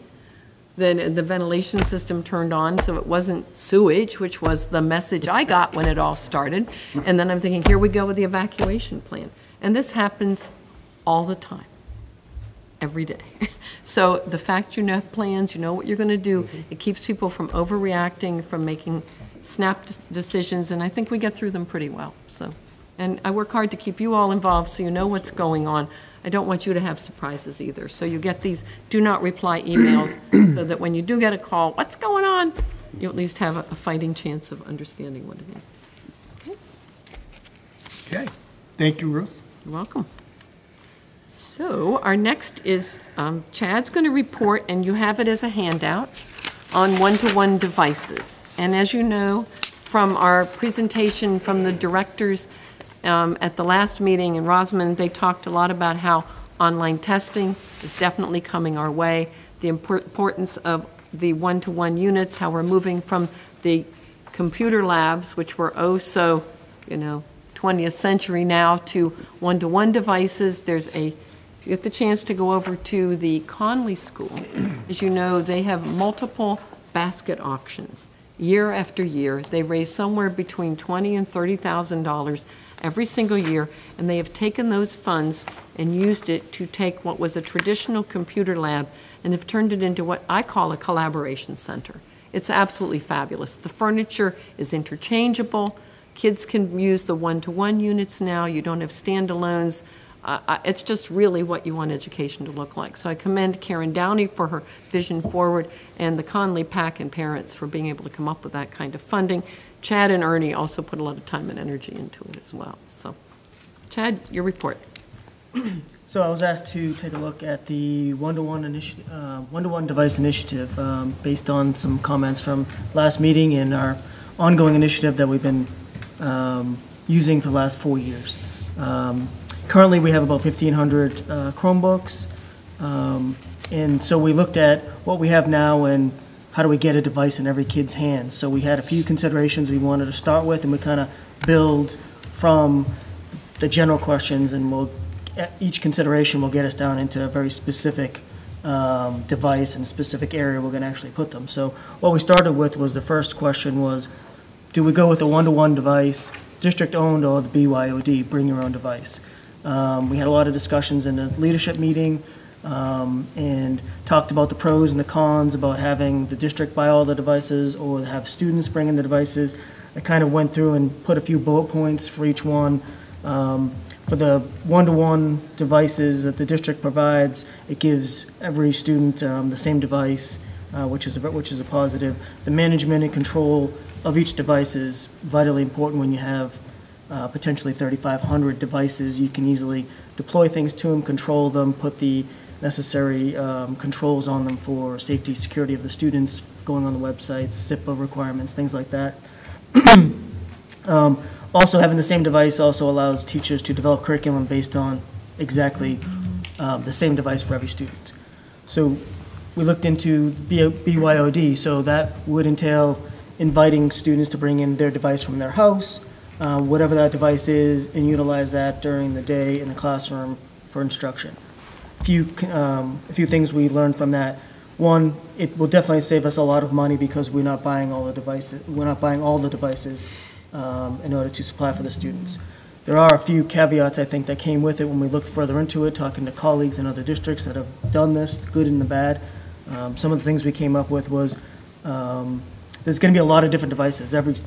Then the ventilation system turned on, so it wasn't sewage, which was the message I got when it all started. And then I'm thinking, here we go with the evacuation plan. And this happens all the time, every day. So the fact you have plans, you know what you're going to do, it keeps people from overreacting, from making snap decisions, and I think we get through them pretty well. So, and I work hard to keep you all involved so you know what's going on. I don't want you to have surprises either. So you get these do not reply emails so that when you do get a call, what's going on? You at least have a fighting chance of understanding what it is. Okay? Okay. Thank you, Ruth. You're welcome. So our next is Chad's going to report, and you have it as a handout, on one-to-one devices. And as you know from our presentation from the directors at the last meeting in Rosamond, they talked a lot about how online testing is definitely coming our way, the importance of the one-to-one units, how we're moving from the computer labs, which were 20th century now, to one-to-one devices. If you get the chance to go over to the Conley School, as you know, they have multiple basket auctions. Year after year, they raise somewhere between $20,000 and $30,000 every single year, and they have taken those funds and used it to take what was a traditional computer lab and have turned it into what I call a collaboration center. It's absolutely fabulous. The furniture is interchangeable. Kids can use the one-to-one units now. You don't have standalones. It's just really what you want education to look like. So I commend Karen Downey for her vision forward, and the Conley PAC and parents for being able to come up with that kind of funding. Chad and Ernie also put a lot of time and energy into it as well. So, Chad, your report. So I was asked to take a look at the one-to-one device initiative based on some comments from last meeting and our ongoing initiative that we've been using for the last 4 years. Currently, we have about 1,500 Chromebooks, and so we looked at what we have now and how do we get a device in every kid's hands. So we had a few considerations we wanted to start with, and we kind of build from the general questions, and each consideration will get us down into a very specific device and a specific area we're going to actually put them. So what we started with was the first question was, do we go with a one-to-one device, district-owned, or the BYOD, bring your own device? We had a lot of discussions in the leadership meeting and talked about the pros and the cons about having the district buy all the devices or have students bring in the devices. I kind of went through and put a few bullet points for each one. For the one-to-one devices that the district provides, it gives every student the same device, which is a positive. The management and control of each device is vitally important when you have potentially 3,500 devices. You can easily deploy things to them, control them, put the necessary controls on them for safety, security of the students, going on the websites, SIPA requirements, things like that. Also, having the same device also allows teachers to develop curriculum based on exactly the same device for every student. So we looked into BYOD, so that would entail inviting students to bring in their device from their house, whatever that device is, and utilize that during the day in the classroom for instruction. A few things we learned from that. One, it will definitely save us a lot of money because we're not buying all the devices. In order to supply for the students. There are a few caveats, I think, that came with it when we looked further into it, talking to colleagues in other districts that have done this, the good and the bad. Some of the things we came up with was there's going to be a lot of different devices. Every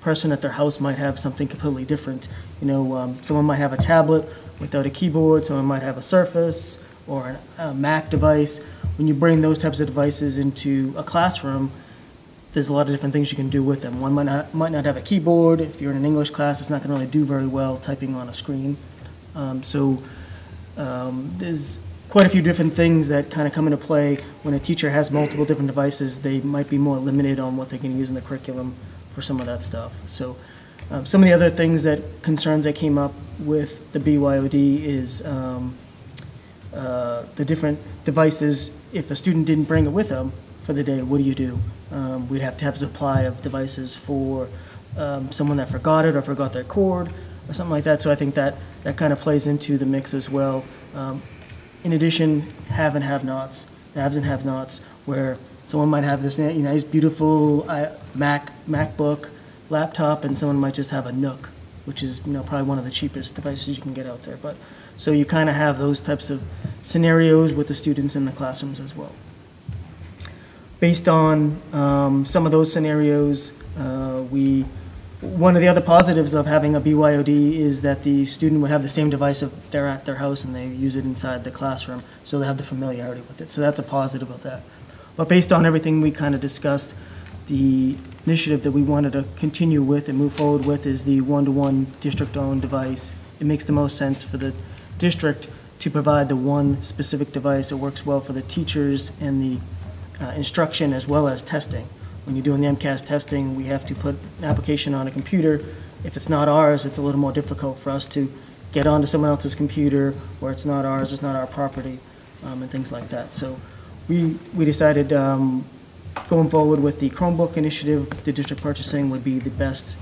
person at their house might have something completely different. Someone might have a tablet without a keyboard, someone might have a Surface or a Mac device. When you bring those types of devices into a classroom, there's a lot of different things you can do with them. One might not have a keyboard. If you're in an English class, it's not going to really do very well typing on a screen. There's quite a few different things that kind of come into play. When a teacher has multiple different devices, they might be more limited on what they can use in the curriculum for some of that stuff. So Some of the other things concerns that came up with the BYOD is the different devices. If a student didn't bring it with them for the day, what do you do? We'd have to have a supply of devices for someone that forgot it or forgot their cord or something like that. So I think that kind of plays into the mix as well. In addition, have and have-nots, the haves and have-nots, where someone might have this nice, beautiful MacBook, laptop, and someone might just have a Nook, which is probably one of the cheapest devices you can get out there. But so you kind of have those types of scenarios with the students in the classrooms as well. Based on some of those scenarios, one of the other positives of having a BYOD is that the student would have the same device if they're at their house and they use it inside the classroom, so they have the familiarity with it. So that's a positive of that. But based on everything we kind of discussed, the initiative that we wanted to continue with and move forward with is the one-to-one district-owned device. It makes the most sense for the district to provide the one specific device. It works well for the teachers and the instruction as well as testing. When you're doing the MCAS testing, we have to put an application on a computer. If it's not ours, it's a little more difficult for us to get onto someone else's computer where it's not ours, it's not our property, and things like that. So we decided going forward with the Chromebook initiative, the district purchasing would be the best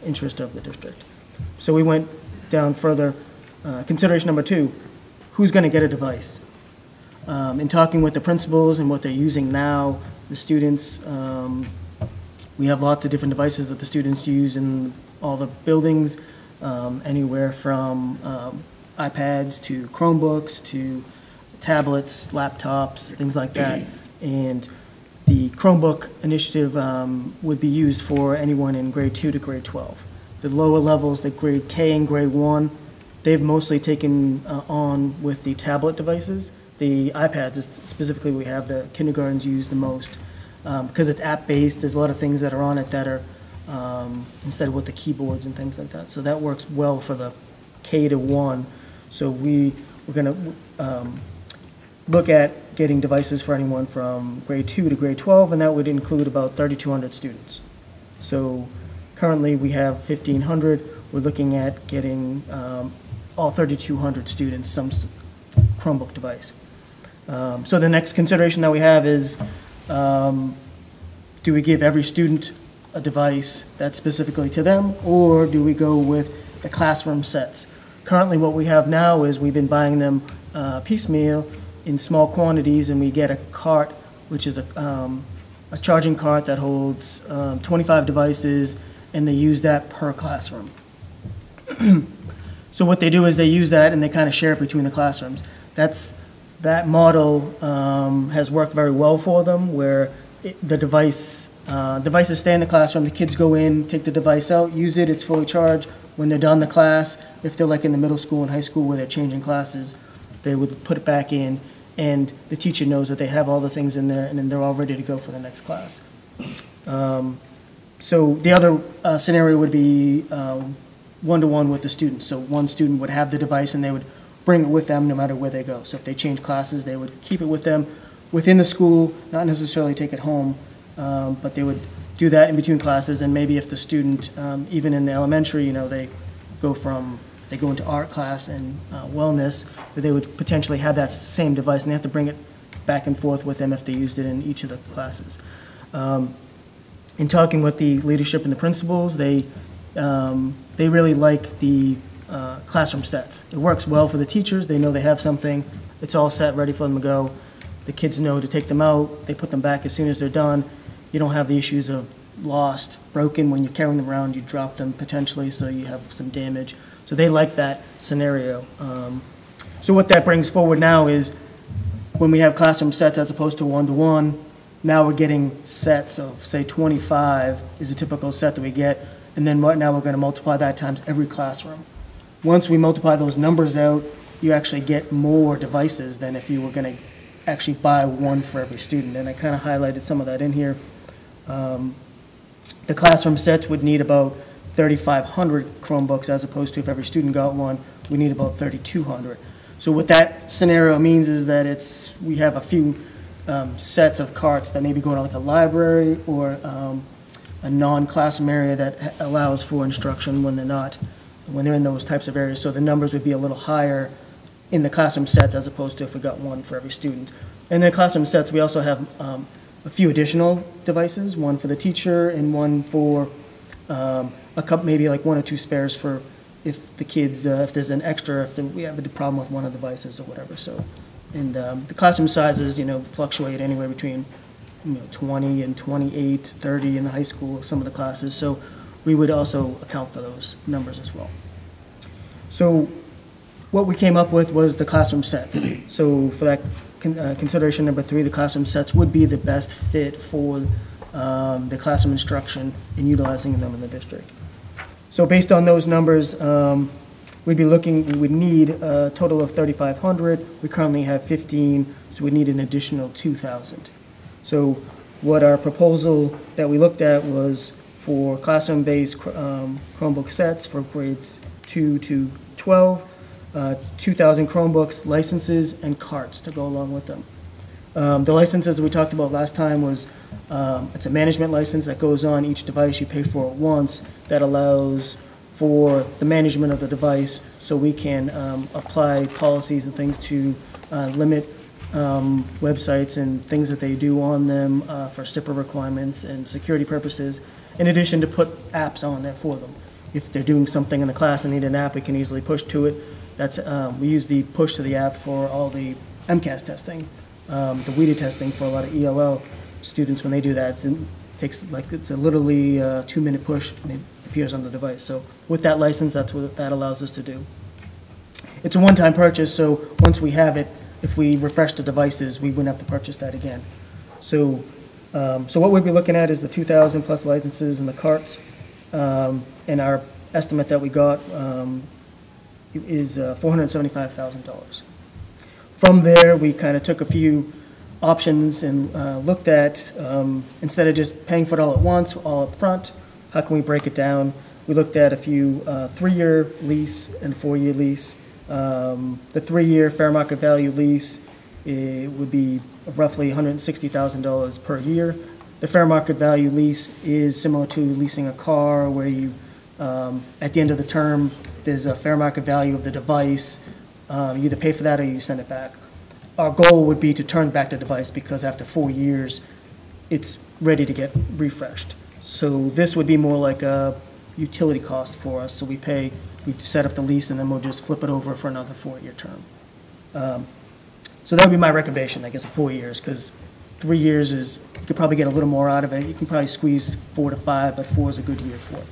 interest of the district. So we went down further. Consideration number 2, who's going to get a device? In talking with the principals and what they're using now, the students, we have lots of different devices that the students use in all the buildings, anywhere from iPads to Chromebooks to tablets, laptops, things like that. And the Chromebook initiative would be used for anyone in grade 2 to grade 12. The lower levels, the grade K and grade 1, they've mostly taken on with the tablet devices. The iPads is specifically we have the kindergartens use the most because it's app-based. There's a lot of things that are on it that are instead of with the keyboards and things like that. So that works well for the K to 1. So we're going to look at getting devices for anyone from grade 2 to grade 12, and that would include about 3,200 students. So currently we have 1,500. We're looking at getting all 3,200 students some Chromebook device. So the next consideration that we have is, do we give every student a device that's specifically to them, or do we go with the classroom sets? Currently what we have now is we've been buying them piecemeal in small quantities, and we get a cart, which is a charging cart that holds 25 devices, and they use that per classroom. So what they do is they use that and they kind of share it between the classrooms. That model has worked very well for them, where the devices stay in the classroom, the kids go in, take the device out, use it, it's fully charged. When they're done the class, if they're like in the middle school and high school where they're changing classes, they would put it back in, and the teacher knows that they have all the things in there, and then they're all ready to go for the next class. So the other scenario would be one-to-one with the students. So one student would have the device and they would bring it with them no matter where they go. So if they change classes, they would keep it with them within the school, not necessarily take it home, but they would do that in between classes. And maybe if the student, even in the elementary, they go into art class and wellness, so they would potentially have that same device, and they have to bring it back and forth with them if they used it in each of the classes. In talking with the leadership and the principals, they really like the classroom sets. It works well for the teachers. They know they have something. It's all set, ready for them to go. The kids know to take them out. They put them back as soon as they're done. You don't have the issues of lost, broken. When you're carrying them around, you drop them potentially, so you have some damage. So they like that scenario. So what that brings forward now is when we have classroom sets as opposed to one-to-one, now we're getting sets of, say, 25 is a typical set that we get, and then now we're going to multiply that times every classroom. Once we multiply those numbers out, you actually get more devices than if you were going to actually buy one for every student, and I kind of highlighted some of that in here. The classroom sets would need about 3,500 Chromebooks, as opposed to if every student got one, we need about 3,200. So what that scenario means is that we have a few sets of carts that maybe go to like a library or a non-classroom area that allows for instruction when they're in those types of areas. So the numbers would be a little higher in the classroom sets as opposed to if we got one for every student. In the classroom sets, we also have a few additional devices, one for the teacher and one for a couple, maybe like 1 or 2 spares for if the kids, if there's an extra, we have a problem with one of the devices or whatever. So, and the classroom sizes, fluctuate anywhere between 20 and 28, 30 in the high school, some of the classes. So we would also account for those numbers as well. So what we came up with was the classroom sets. So for that consideration number 3, the classroom sets would be the best fit for the classroom instruction and utilizing them in the district. So based on those numbers, we would need a total of 3,500. We currently have 15, so we need an additional 2,000. So what our proposal that we looked at was for classroom-based Chromebook sets for grades 2 to 12, 2,000 Chromebooks, licenses, and carts to go along with them. The licenses we talked about last time was it's a management license that goes on each device. You pay for it once. That allows for the management of the device, so we can apply policies and things to limit websites and things that they do on them for SIPA requirements and security purposes, in addition to put apps on there for them. If they're doing something in the class and need an app, we can easily push to it. We use the push to the app for all the MCAS testing, the WIDA testing for a lot of ELL students. When they do that, it's a literally 2-minute push and it appears on the device. So with that license, that's what that allows us to do. It's a one-time purchase, so once we have it, if we refresh the devices, we wouldn't have to purchase that again. So, so what we'd be looking at is the 2,000 plus licenses and the carts, and our estimate that we got is $475,000. From there, we kind of took a few options and looked at, instead of just paying for it all at once, all up front, how can we break it down? We looked at a few 3-year lease and 4-year lease. The 3-year fair market value lease, it would be roughly $160,000 per year. The fair market value lease is similar to leasing a car, where you, at the end of the term, there's a fair market value of the device. You either pay for that or you send it back. Our goal would be to turn back the device because after 4 years, it's ready to get refreshed. So this would be more like a utility cost for us. So we set up the lease and then we'll just flip it over for another 4-year term. So that would be my recommendation, I guess, of 4 years, because 3 years is, you could probably get a little more out of it. You can probably squeeze 4 to 5, but 4 is a good year for it.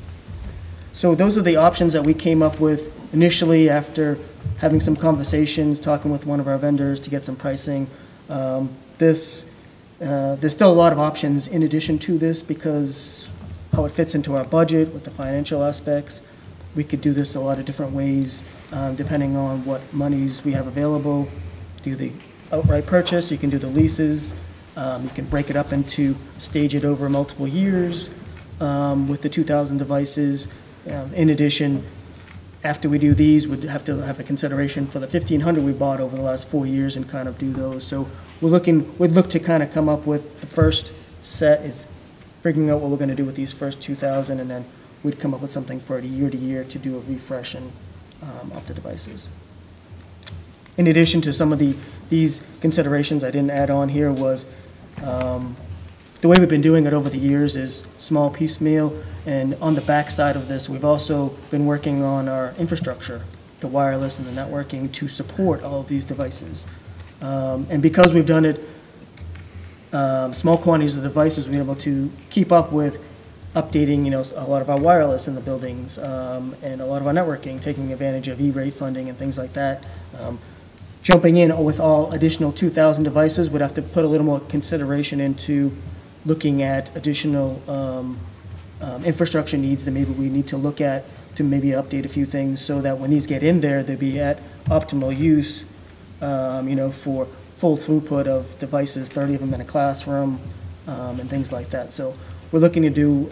So those are the options that we came up with initially after having some conversations, talking with one of our vendors to get some pricing. There's still a lot of options in addition to this because how it fits into our budget with the financial aspects. We could do this a lot of different ways depending on what monies we have available. Do the outright purchase, you can do the leases, you can break it up into, stage it over multiple years with the 2,000 devices. In addition, after we do these, we'd have to have a consideration for the 1,500 we bought over the last 4 years and kind of do those. So we'd look to kind of come up with the first set is figuring out what we're going to do with these first 2,000, and then we'd come up with something for year to year to do a refresh of the devices. In addition to some of these considerations I didn't add on here was the way we've been doing it over the years is small piecemeal, and on the back side of this, we've also been working on our infrastructure, the wireless and the networking, to support all of these devices. And because we've done it, small quantities of devices, we've been able to keep up with updating, a lot of our wireless in the buildings and a lot of our networking, taking advantage of E-rate funding and things like that. Jumping in with all additional 2,000 devices would have to put a little more consideration into looking at additional infrastructure needs that maybe we need to look at to maybe update a few things so that when these get in there, they'll be at optimal use, for full throughput of devices, 30 of them in a classroom, and things like that. So we're looking to do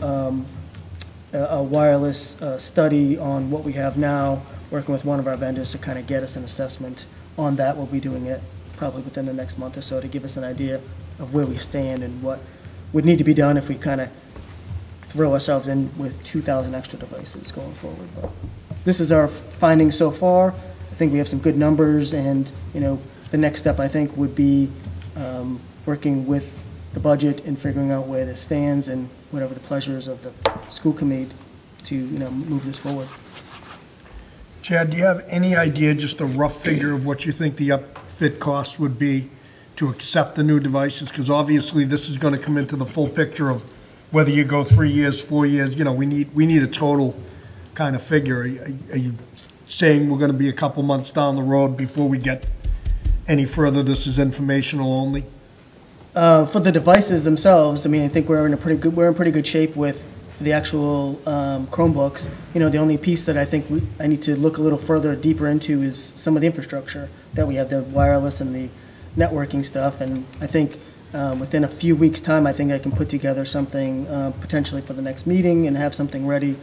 a wireless study on what we have now, working with one of our vendors to kind of get us an assessment on that. We'll be doing it probably within the next month or so to give us an idea of where we stand and what would need to be done if we kind of throw ourselves in with 2,000 extra devices going forward. But this is our findings so far. I think we have some good numbers, and, you know, the next step, I think, would be working with the budget and figuring out where this stands and whatever the pleasures of the school committee to, you know, move this forward. Chad, do you have any idea, just a rough figure of what you think the upfit cost would be to accept the new devices? Because obviously this is going to come into the full picture of whether you go 3 years, 4 years, you know, we need a total kind of figure. Are you saying we're going to be a couple months down the road before we get any further? This is informational only? For the devices themselves, I mean, I think we're in pretty good shape with the actual Chromebooks. You know, the only piece that I think I need to look a little further, deeper into is some of the infrastructure that we have, the wireless and the networking stuff. And I think within a few weeks' time, I think I can put together something potentially for the next meeting and have something ready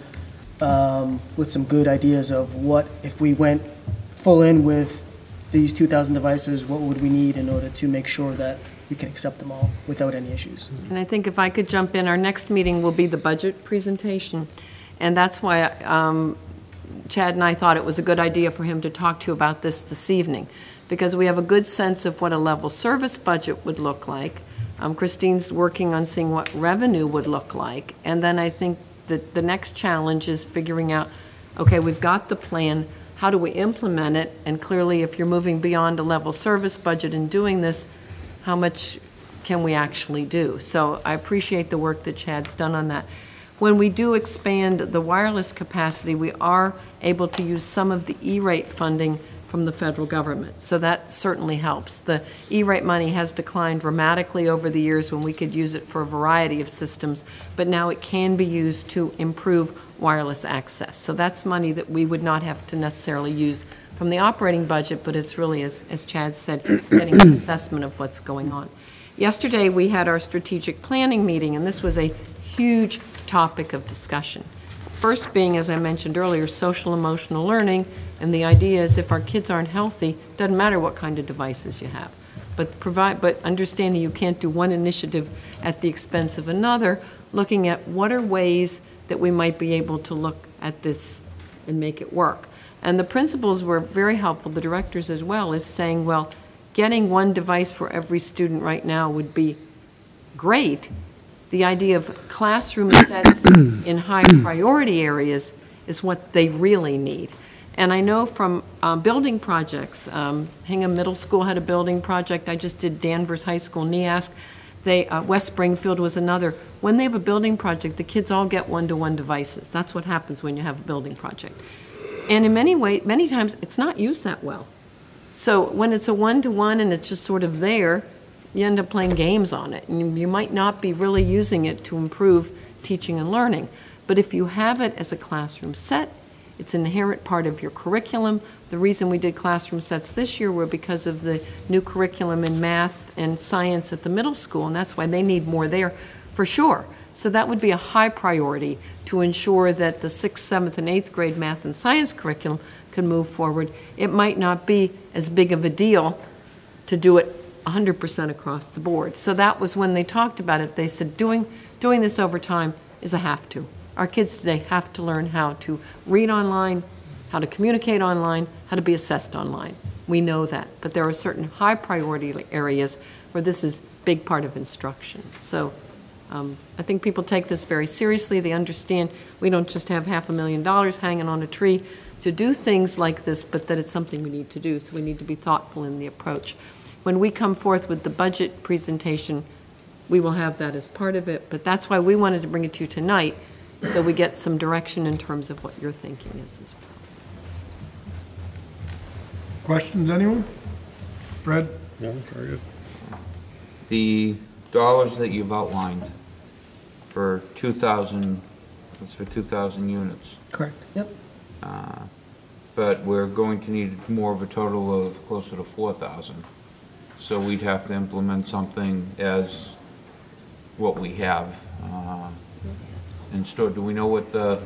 with some good ideas of what, if we went full in with these 2,000 devices, what would we need in order to make sure that we can accept them all without any issues. And I think if I could jump in, our next meeting will be the budget presentation. And that's why Chad and I thought it was a good idea for him to talk to you about this evening, because we have a good sense of what a level service budget would look like. Christine's working on seeing what revenue would look like. And then I think that the next challenge is figuring out, okay, we've got the plan, how do we implement it? And clearly, if you're moving beyond a level service budget and doing this, how much can we actually do? So I appreciate the work that Chad's done on that. When we do expand the wireless capacity, we are able to use some of the E-rate funding from the federal government. So that certainly helps. The E-rate money has declined dramatically over the years when we could use it for a variety of systems, but now it can be used to improve wireless access. So that's money that we would not have to necessarily use from the operating budget, but it's really, as Chad said, getting an assessment of what's going on. Yesterday, we had our strategic planning meeting, and this was a huge topic of discussion. First being, as I mentioned earlier, social emotional learning, and the idea is if our kids aren't healthy, doesn't matter what kind of devices you have. But understanding you can't do one initiative at the expense of another, looking at what are ways that we might be able to look at this and make it work. And the principals were very helpful, the directors as well, is saying, well, getting one device for every student right now would be great. The idea of classroom sets in high priority areas is what they really need. And I know from building projects, Hingham Middle School had a building project. I just did Danvers High School, NEASC. West Springfield was another. When they have a building project, the kids all get one-to-one devices. That's what happens when you have a building project. And in many times, it's not used that well. So when it's a one-to-one and it's just sort of there, you end up playing games on it. And you might not be really using it to improve teaching and learning. But if you have it as a classroom set, it's an inherent part of your curriculum. The reason we did classroom sets this year were because of the new curriculum in math and science at the middle school, and that's why they need more there for sure. So that would be a high priority to ensure that the 6th, 7th, and 8th grade math and science curriculum can move forward. It might not be as big of a deal to do it 100% across the board. So that was when they talked about it. They said doing this over time is a have to. Our kids today have to learn how to read online, how to communicate online, how to be assessed online. We know that. But there are certain high priority areas where this is a big part of instruction. So I think people take this very seriously. They understand we don't just have $500,000 hanging on a tree to do things like this, but that it's something we need to do. So we need to be thoughtful in the approach. When we come forth with the budget presentation, we will have that as part of it. But that's why we wanted to bring it to you tonight, so we get some direction in terms of what your thinking is as well. Questions, anyone? Fred? No, very good. The dollars that you've outlined for 2,000, that's for 2,000 units. Correct. Yep. But we're going to need more of a total of closer to 4,000. So we'd have to implement something as what we have in store. Do we know what the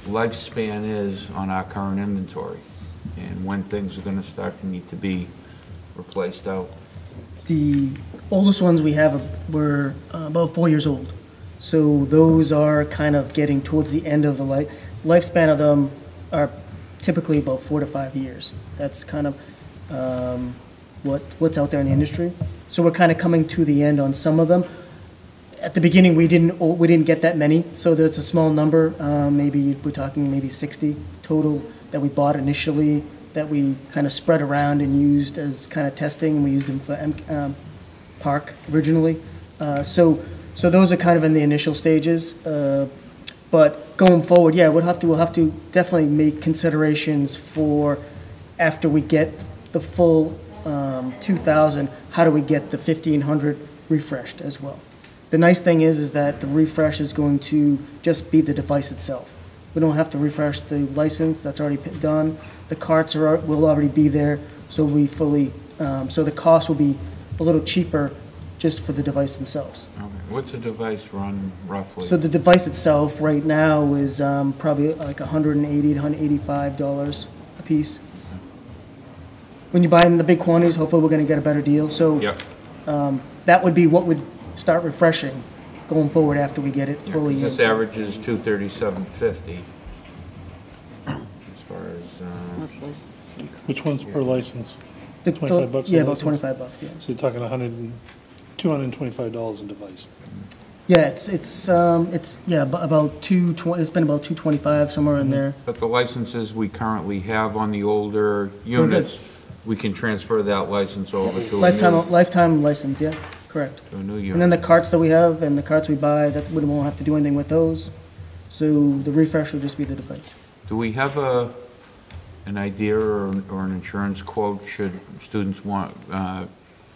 lifespan is on our current inventory and when things are going to start to need to be replaced out? The oldest ones we have were about 4 years old. So those are kind of getting towards the end of the lifespan of them are typically about 4 to 5 years. That's kind of what's out there in the industry. So we're kind of coming to the end on some of them. At the beginning, we didn't get that many, so there's a small number. Maybe we're talking maybe 60 total that we bought initially, that we kind of spread around and used as kind of testing. We used them for Park originally. So those are kind of in the initial stages. But going forward, yeah, we'll have to definitely make considerations for after we get the full 2,000. How do we get the 1,500 refreshed as well? The nice thing is that the refresh is going to just be the device itself. We don't have to refresh the license, that's already done. The carts will already be there, so so the cost will be a little cheaper just for the device themselves. Okay. What's a device run roughly? So the device itself right now is probably like $180 to $185 a piece. When you buy in the big quantities, hopefully we're going to get a better deal. So Yep. that would be what would start refreshing going forward after we get it fully in. This averages $237.50 as far as, Most licensing. Which one's per license? The- 25 bucks a Yeah, about license? 25 bucks, yeah. So you're talking $225 a device. Yeah, it's about 220, it's been about 225, somewhere in there. but the licenses we currently have on the older units, we can transfer that license over to a new, Lifetime license, yeah, correct. to a new And then unit. the carts that we have and the carts we buy, that we won't have to do anything with those. So the refresh will just be the device. Do we have an idea or an insurance quote should students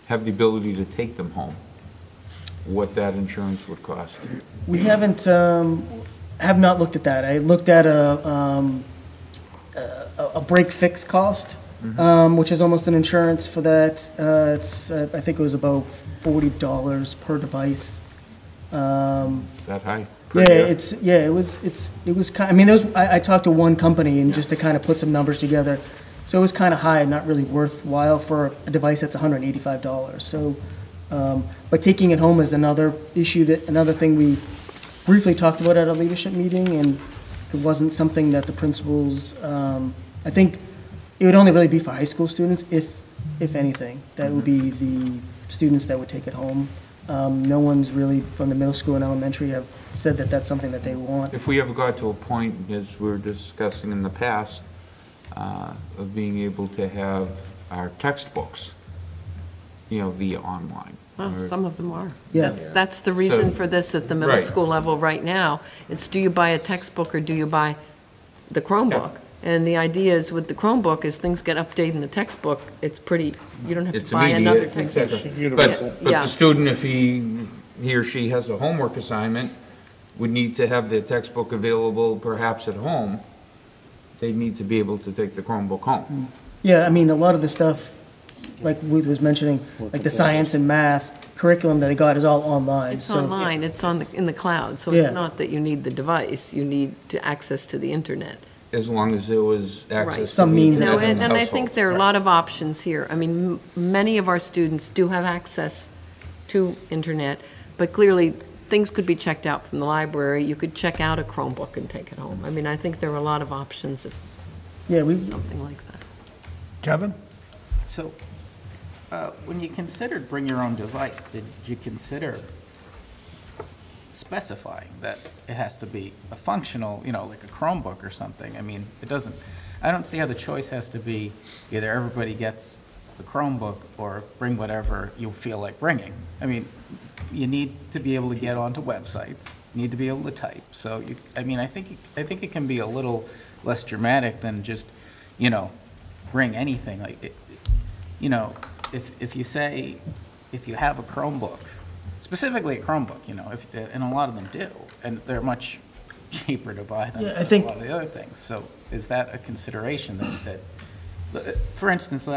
have the ability to take them home? What that insurance would cost? We have not looked at that. I looked at a break fix cost, which is almost an insurance for that. I think it was about $40 per device. That high? Per Yeah, year? it was kind, I mean, I talked to one company and just to kind of put some numbers together. So it was kind of high, not really worthwhile for a device that's $185. So, but taking it home is another issue, another thing we briefly talked about at a leadership meeting, and it wasn't something that the principals, I think it would only really be for high school students, if anything. That would be the students that would take it home. No one's really from the middle school and elementary have said that that's something that they want. If we ever got to a point, as we were discussing in the past, of being able to have our textbooks, via online. Well, some of them are. Yeah. That's the reason So- for this at the middle Right. school level right now. It's do you buy a textbook or do you buy the Chromebook? And the idea is with the Chromebook, as things get updated in the textbook, it's pretty, you don't have It's to buy another immediate. textbook. Exactly. Universal. But Yeah. the student, if he or she has a homework assignment, would need to have their textbook available perhaps at home. They need to be able to take the Chromebook home. Yeah, I mean, a lot of the stuff, like Ruth was mentioning, like the science and math curriculum that they got is all online. It's so- online, it's in the cloud, so Yeah. it's not that you need the device, you need to access to the internet. As long as there was Right. access to Some the means internet of in the And I household. think there are a lot of options here. I mean, many of our students do have access to internet, but clearly, things could be checked out from the library. You could check out a Chromebook and take it home. I mean, I think there are a lot of options of Yeah, something like that. Kevin? So, when you considered bring your own device, did you consider specifying that it has to be a functional, like a Chromebook or something? I mean, I don't see how the choice has to be either everybody gets the Chromebook or bring whatever you feel like bringing. I mean, you need to be able to get onto websites, you need to be able to type. So, I think it can be a little less dramatic than just, bring anything. Like, if you say, if you have a Chromebook, specifically a Chromebook, and a lot of them do, and they're much cheaper to buy than Yeah, I think- a lot of the other things. So is that a consideration that for instance,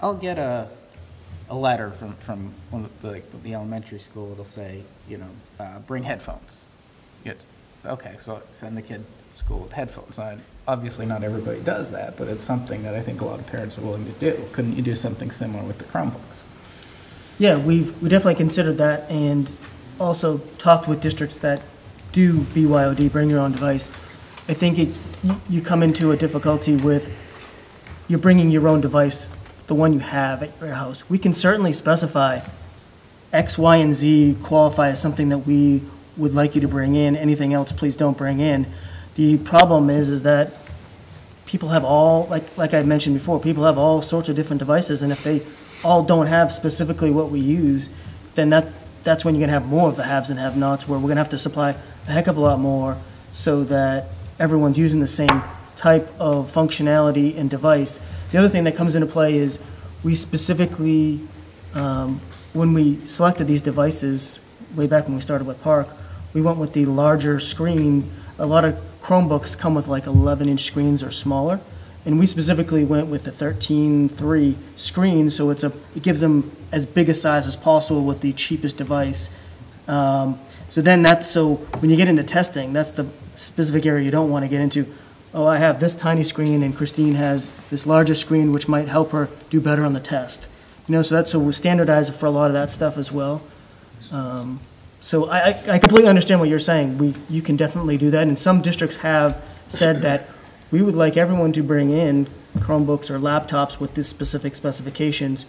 I'll get a letter from one of the elementary school. It'll say, bring headphones. Okay, so send the kid to school with headphones. Obviously, not everybody does that, but it's something that I think a lot of parents are willing to do. Couldn't you do something similar with the Chromebooks? Yeah, we definitely considered that and also talked with districts that do BYOD, bring your own device. I think you come into a difficulty with, you're bringing your own device, the one you have at your house. We can certainly specify X, Y, and Z qualify as something that we would like you to bring in. Anything else, please don't bring in. The problem is that people have all, like I mentioned before, people have all sorts of different devices, and if they all don't have specifically what we use, then that's when you're going to have more of the haves and have-nots, where we're going to have to supply a heck of a lot more so that everyone's using the same type of functionality and device. The other thing that comes into play is we specifically, when we selected these devices, way back when we started with Park, we went with the larger screen. A lot of Chromebooks come with like 11-inch screens or smaller, and we specifically went with the 13.3 screen, so it gives them as big a size as possible with the cheapest device. So when you get into testing, that's the specific area you don't want to get into. Oh, I have this tiny screen and Christine has this larger screen, which might help her do better on the test. So we standardize it for a lot of that stuff as well. So I completely understand what you're saying. You can definitely do that, and some districts have said that we would like everyone to bring in Chromebooks or laptops with this specific specifications,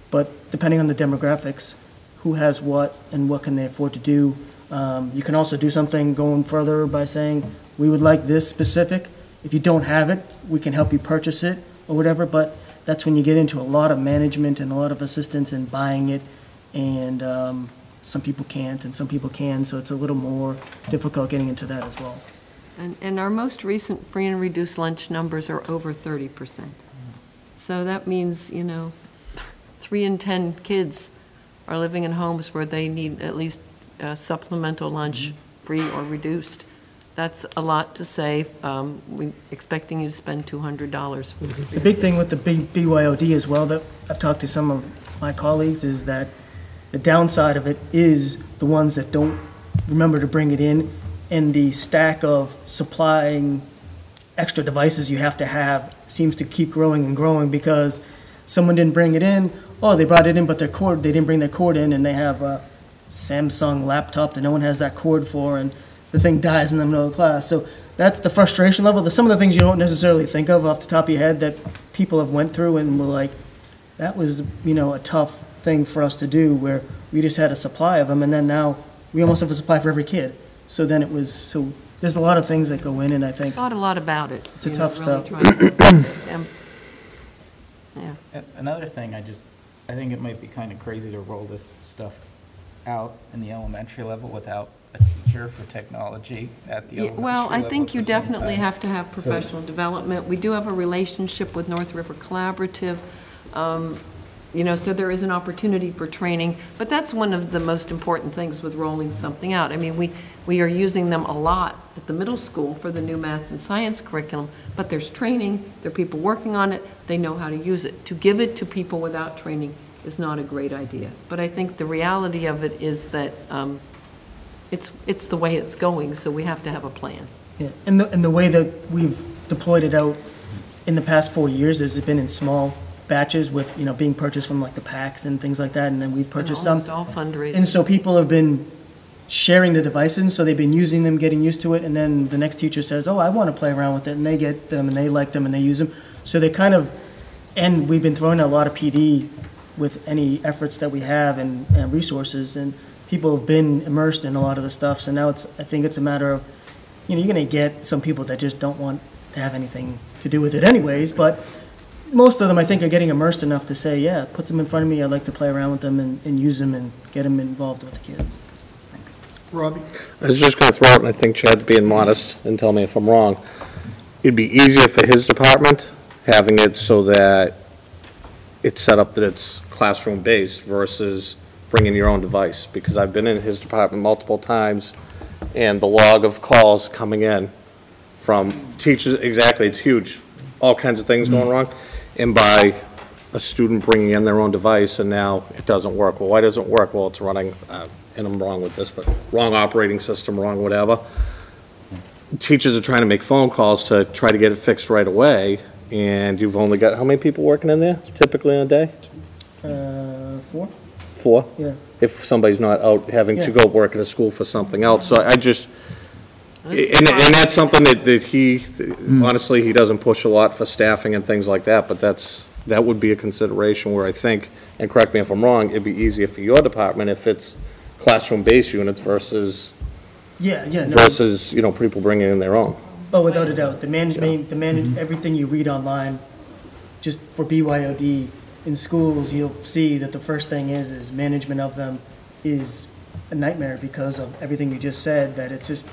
but depending on the demographics, who has what and what can they afford to do. You can also do something going further by saying, we would like this specific. If you don't have it, we can help you purchase it or whatever, but that's when you get into a lot of management and a lot of assistance in buying it, and some people can't and some people can, so it's a little more difficult getting into that as well. And our most recent free and reduced lunch numbers are over 30%. So that means, 3 in 10 kids are living in homes where they need at least supplemental lunch, free or reduced. That's a lot to save. We're expecting you to spend $200. The big thing with the BYOD as well that I've talked to some of my colleagues is that the downside of it is the ones that don't remember to bring it in, and the stack of supplying extra devices you have to have seems to keep growing and growing because someone didn't bring it in. Oh, they brought it in, but they didn't bring their cord in, and they have a Samsung laptop that no one has that cord for, and the thing dies in the middle of class. So that's the frustration level. Some of the things you don't necessarily think of off the top of your head that people have went through and were like, that was, a tough thing for us to do, where we just had a supply of them, and then now we almost have a supply for every kid. So then there's a lot of things that go in, and I think Thought a lot about it. It's a tough stuff. Yeah. Another thing, I think it might be kind of crazy to roll this stuff out in the elementary level without a teacher for technology at the elementary level. Well, I think at you the same definitely time. have to have professional development. We do have a relationship with North River Collaborative. So there is an opportunity for training, but that's one of the most important things with rolling something out. I mean, we are using them a lot at the middle school for the new math and science curriculum, but there's training, there are people working on it, they know how to use it. To give it to people without training is not a great idea. But I think the reality of it is that it's the way it's going, so we have to have a plan. Yeah, and the way that we've deployed it out in the past 4 years has been in small batches with, being purchased from like the PACs and things like that, and then we've purchased some. Almost all fundraisers. And so people have been sharing the devices, so they've been using them, getting used to it, and then the next teacher says, oh, I want to play around with it, and they get them, and they like them, and they use them. So they kind of, and we've been throwing a lot of PD with any efforts that we have and resources, and people have been immersed in a lot of the stuff, so now I think it's a matter of, you're going to get some people that just don't want to have anything to do with it anyways, but most of them, I think, are getting immersed enough to say, yeah, put them in front of me, I'd like to play around with them and use them and get them involved with the kids. Thanks. Robbie? I was just going to throw out, and I think Chad's being modest, and tell me if I'm wrong. It'd be easier for his department having it so that it's set up that it's classroom-based versus bringing your own device, because I've been in his department multiple times, and the log of calls coming in from teachers, exactly, it's huge. All kinds of things going wrong, and by a student bringing in their own device, and now it doesn't work. Well, why doesn't it work? Well, it's running, and I'm wrong with this, but wrong operating system, wrong whatever. Teachers are trying to make phone calls to try to get it fixed right away, and you've only got, how many people working in there typically in a day? 4. for. Yeah. If somebody's not out having to Yeah. go work at a school for something else. So I just, and that's something that he, honestly, he doesn't push a lot for staffing and things like that, but that would be a consideration where I think, and correct me if I'm wrong, it'd be easier for your department if it's classroom-based units versus, Yeah, no. versus, people bringing in their own. Oh, without a doubt, everything you read online, just for BYOD, in schools, you'll see that the first thing is management of them is a nightmare because of everything you just said, that it's just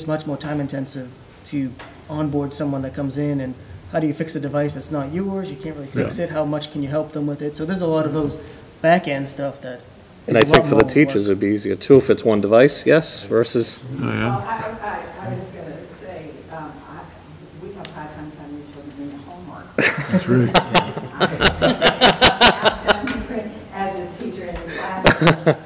much more time intensive to onboard someone that comes in, and how do you fix a device that's not yours, you can't really fix it, how much can you help them with it? So there's a lot of those back-end stuff that And is I a lot think for the more teachers, work. it'd be easier too, if it's one device, yes, versus, Well, I was just going to say, we have part-time family children doing homework. That's right. As a teacher in the classroom,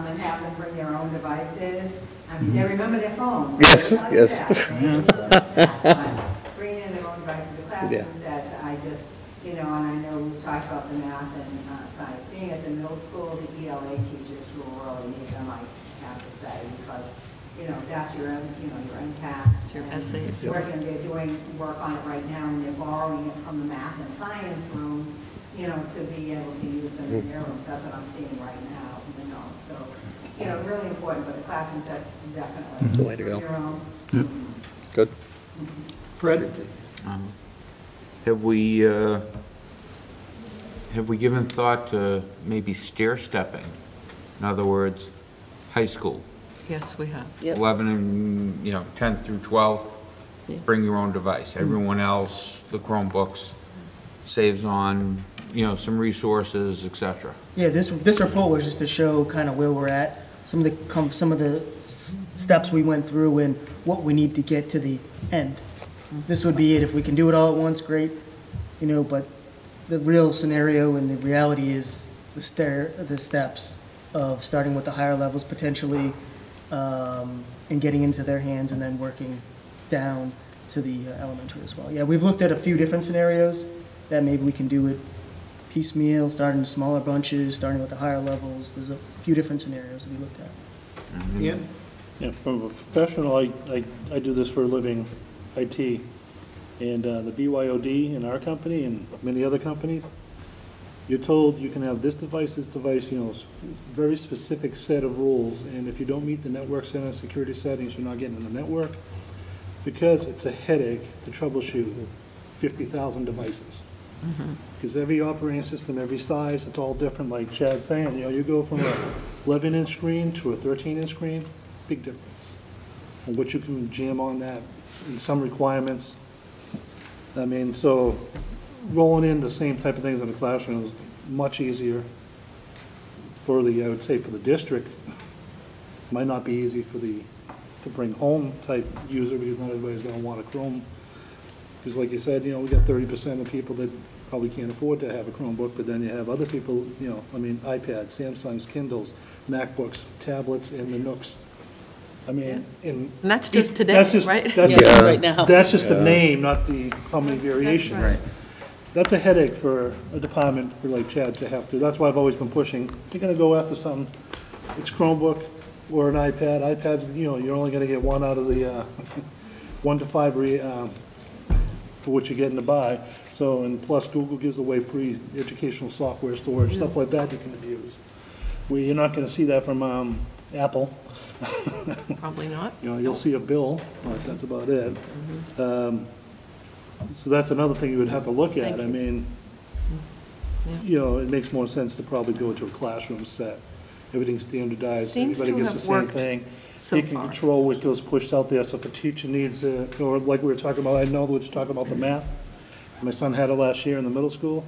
and have them bring their own devices. I mean, they remember their phones. Yes, I tell you yes. that. But bringing in their own devices, the Yeah. classroom sets, I just, and I know we talked about the math and science. Being at the middle school, the ELA teachers who really need them, I have to say, because, that's your own, your own task. It's your essays. They're doing work on it right now, and they're borrowing it from the math and science rooms, to be able to use them in their rooms. That's what I'm seeing right now, So, really important, but the classroom sets definitely. The way to go. Your own. good. Fred? Have we given thought to maybe stair-stepping? In other words, high school, Yes, we have. 11 and, 10 through 12, Yes. bring your own device. Everyone else, the Chromebooks, saves on, some resources, et cetera. Yeah, this report was just to show kind of where we're at, some of the steps we went through and what we need to get to the end. This would be it. If we can do it all at once, great, but the real scenario and the reality is the steps of starting with the higher levels potentially, and getting into their hands and then working down to the elementary as well. Yeah, we've looked at a few different scenarios that maybe we can do it piecemeal, starting in smaller bunches, starting with the higher levels. There's a few different scenarios that we looked at. Yeah? Yeah, from a professional, I do this for a living, IT, and the BYOD in our company and many other companies, you're told you can have this device, very specific set of rules, and if you don't meet the network center security settings, you're not getting in the network, because it's a headache to troubleshoot 50,000 devices. Because every operating system, every size, it's all different, like Chad's saying, you go from a 11-inch screen to a 13-inch screen, big difference. And what you can jam on that in some requirements. I mean, so rolling in the same type of things in the classroom is much easier for I would say for the district. Might not be easy to bring home type user, because not everybody's gonna want a Chrome. Because like you said, we got 30% of people that probably can't afford to have a Chromebook, but then you have other people, iPads, Samsungs, Kindles, MacBooks, tablets, and the Nooks. I mean, And that's just That's today, just- right? that's Yeah, just- right now. That's just the name, not the, how many variations. right. That's a headache for a department for like Chad to have to. That's why I've always been pushing. If you're gonna go after something, it's Chromebook or an iPad. iPads, you're only gonna get one out of the 1 to 5 for what you're getting to buy. So, and plus Google gives away free educational software storage, stuff like that you can abuse. Where you're not gonna see that from Apple. Probably not. You'll see a bill, but that's about it. So that's another thing you would have to look at. Thank I you. mean, it makes more sense to probably go to a classroom set. Everything's standardized, Seems everybody to gets the have same worked thing. so You can far. control what goes pushed out there, so if a teacher needs, or like we were talking about, I know that you're talking about the math. My son had it last year in the middle school,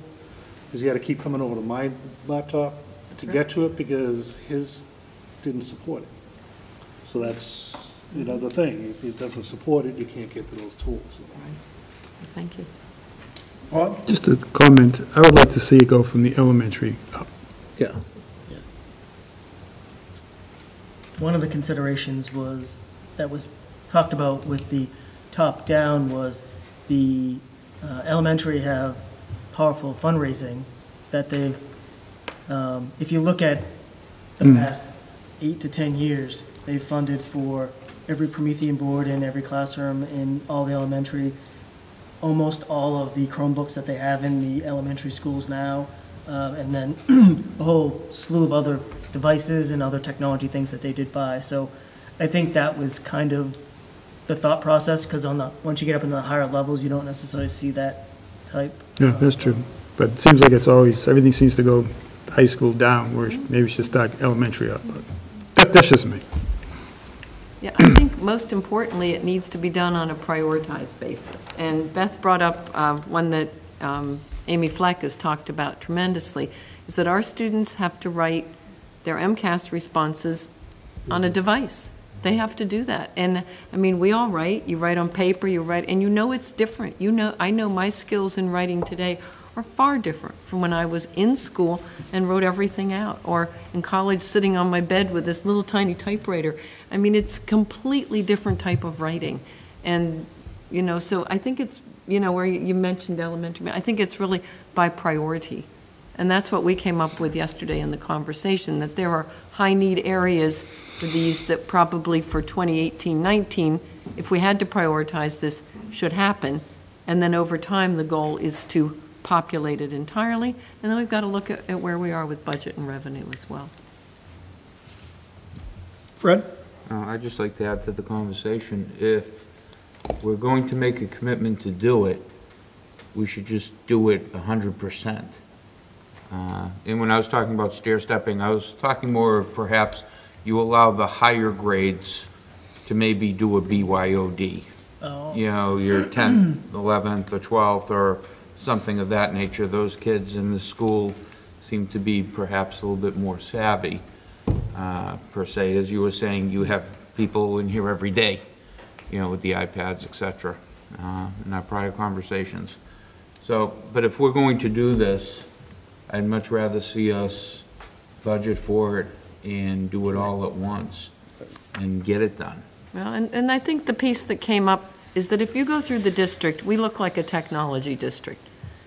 because he had to keep coming over to my laptop to get to it, because his didn't support it. So that's, the thing, if it doesn't support it, you can't get to those tools. Thank you. Bob? Just a comment, I would like to see it go from the elementary up. Yeah. One of the considerations that was talked about with the top-down was the elementary have powerful fundraising that they've, if you look at the past 8 to 10 years, they've funded for every Promethean board in every classroom in all the elementary, almost all of the Chromebooks that they have in the elementary schools now, and then a whole slew of other devices and other technology things that they did buy. So I think that was kind of the thought process, because once you get up in the higher levels, you don't necessarily see that type. Yeah, that's true. But it seems like it's always, everything seems to go high school down, where maybe we should start elementary up. But that's just me. Yeah, I think most importantly, it needs to be done on a prioritized basis. And Beth brought up one that Amy Fleck has talked about tremendously, is that our students have to write their MCAS responses on a device. They have to do that. And I mean, we all write, you write on paper, you write, and you know it's different. You know, I know my skills in writing today are far different from when I was in school and wrote everything out, or in college sitting on my bed with this little tiny typewriter. I mean, it's completely different type of writing. And, you know, so I think it's, you know, where you mentioned elementary, I think it's really by priority. And that's what we came up with yesterday in the conversation, that there are high need areas for these that probably for 2018-19, if we had to prioritize this, should happen. And then over time, the goal is to populate it entirely. And then we've got to look at where we are with budget and revenue as well. Fred? I'd just like to add to the conversation, if we're going to make a commitment to do it, we should just do it 100%. And when I was talking about stair stepping, I was talking more of perhaps you allow the higher grades to maybe do a BYOD. Oh. You know, your 10th, 11th, or 12th, or something of that nature. Those kids in the school seem to be perhaps a little bit more savvy, per se. As you were saying, you have people in here every day, you know, with the iPads, etc., in our prior conversations. So, but if we're going to do this, I'd much rather see us budget for it and do it all at once and get it done. Well, and I think the piece that came up is that if you go through the district, we look like a technology district.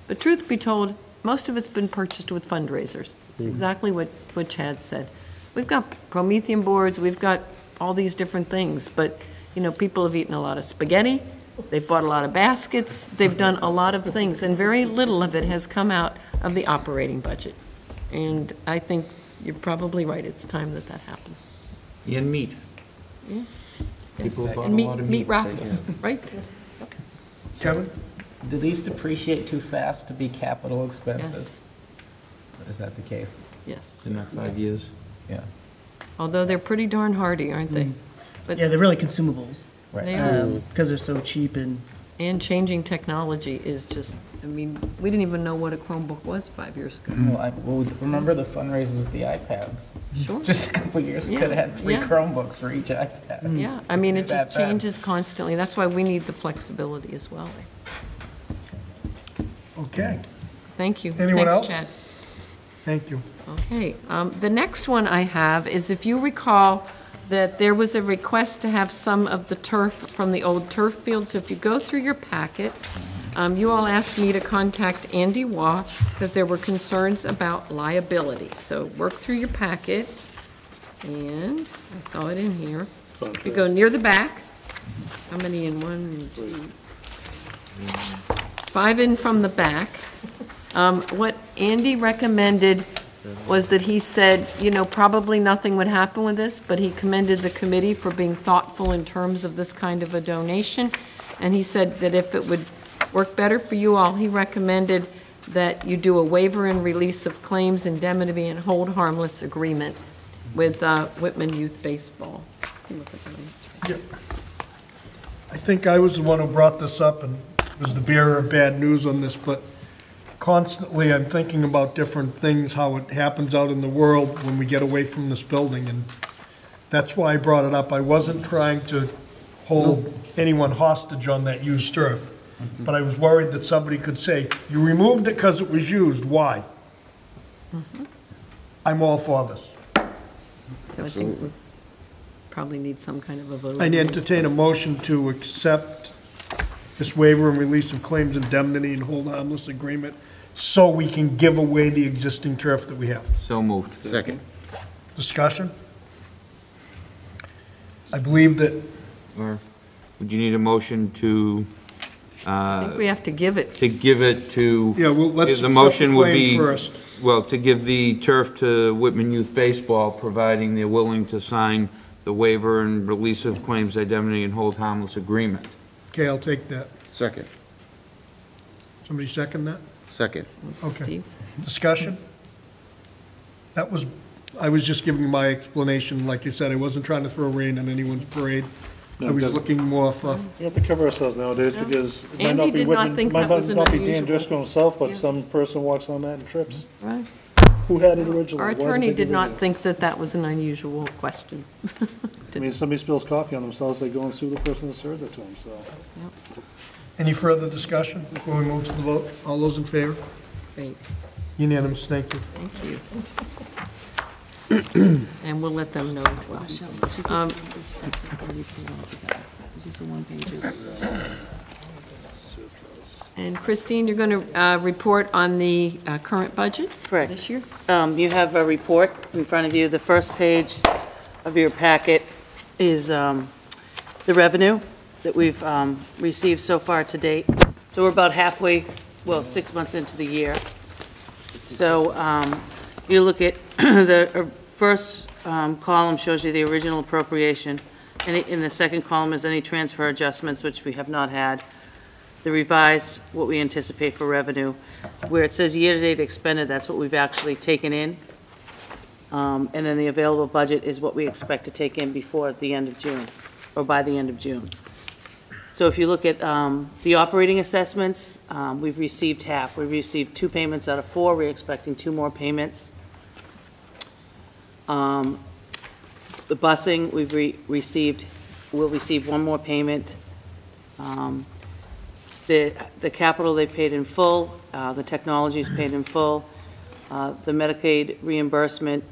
But truth be told, most of it's been purchased with fundraisers. It's exactly what Chad said. We've got Promethean boards, we've got all these different things, but you know, people have eaten a lot of spaghetti, they've bought a lot of baskets, they've done a lot of things, and very little of it has come out of the operating budget. And I think you're probably right, it's time that that happens. And meat. Yeah. People Yes. bought And a lot of meat meat. raffles, right? Kevin? Do these depreciate too fast to be capital expenses? Yes, Is that the case? yes. In that 5 years. Yeah. Although they're pretty darn hardy, aren't they? But Yeah, they're really consumables, Right. they are. because they're so cheap and And changing technology is just, I mean, we didn't even know what a Chromebook was 5 years ago. Well, remember the fundraisers with the iPads? Sure. Just a couple years, Yeah, could have had 3 yeah. Chromebooks for each iPad. Yeah, I mean, it just That bad. changes constantly. That's why we need the flexibility as well. Okay, Thank you. Anyone else? Thanks, Chad. thank you. Okay, the next one I have is, if you recall, that there was a request to have some of the turf from the old turf field. So if you go through your packet, you all asked me to contact Andy Waugh because there were concerns about liability. So work through your packet, and I saw it in here. If you go near the back, how many in? 1, 2, 5 in from the back. What Andy recommended was that he said, you know, probably nothing would happen with this, but he commended the committee for being thoughtful in terms of this kind of a donation. And he said that if it would work better for you all, he recommended that you do a waiver and release of claims, indemnity, and hold harmless agreement with Whitman Youth Baseball. I think I was the one who brought this up and was the bearer of bad news on this, but constantly I'm thinking about different things, how it happens out in the world when we get away from this building, and that's why I brought it up. I wasn't trying to hold anyone hostage on that used turf, but I was worried that somebody could say, you removed it because it was used, why? I'm all for this. So I think we probably need some kind of a vote. I'd entertain a motion to accept this waiver and release of claims indemnity and hold harmless agreement so we can give away the existing turf that we have. So moved. Second. Discussion? I believe that, Or would you need a motion to, I think we have to give it. yeah, well, let's The accept motion the would claim be, first. well, to give the turf to Whitman Youth Baseball, providing they're willing to sign the waiver and release of claims indemnity and hold harmless agreement. Okay, I'll take that. Second. Somebody second that? Second. Okay. Steve? Discussion? That was, I was just giving my explanation, like you said, I wasn't trying to throw rain on anyone's parade. I No, was because- looking more for, We have to cover ourselves nowadays because it might Andy not be did not Whitman, think might that was not an be Dan unusual- Driscoll himself, but Yeah. some person walks on that and trips. Right. Who had it originally? Our Why attorney they did do not it? think that that was an unusual question. I mean, somebody spills coffee on themselves, they go and sue the person that served it to them, so. any further discussion before we move to the vote? All those in favor? Great, Unanimous, thank you. thank you. And we'll let them know as well. Is this a one-page? And Christine, you're going to report on the current budget Correct. this year? You have a report in front of you. The first page of your packet is the revenue that we've received so far to date. So we're about halfway, well, 6 months into the year. So you look at the first column shows you the original appropriation. In the second column is any transfer adjustments, which we have not had. The revised, what we anticipate for revenue. Where it says year-to-date expended, that's what we've actually taken in. And then the available budget is what we expect to take in before the end of June, or by the end of June. So if you look at the operating assessments, we've received half. We've received 2 payments out of 4. We're expecting 2 more payments. The busing, we've we'll receive 1 more payment. The capital they paid in full, the technology is paid in full. The Medicaid reimbursement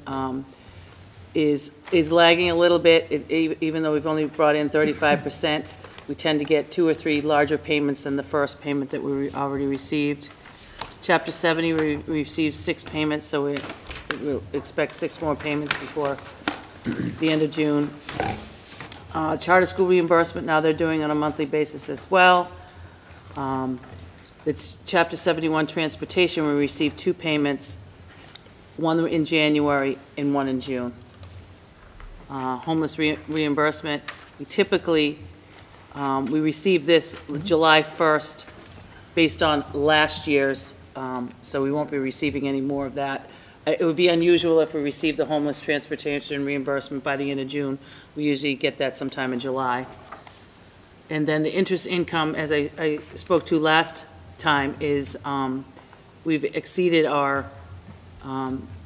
is lagging a little bit, even though we've only brought in 35%. We tend to get 2 or 3 larger payments than the first payment that we already received. Chapter 70, we received 6 payments, so we'll expect 6 more payments before the end of June. Charter school reimbursement, now they're doing on a monthly basis as well. It's Chapter 71 transportation, we received 2 payments, 1 in January and 1 in June. Homeless reimbursement, we typically, we received this July 1st based on last year's, so we won't be receiving any more of that. It would be unusual if we received the homeless transportation reimbursement by the end of June. We usually get that sometime in July. And then the interest income, as I spoke to last time, is we've exceeded our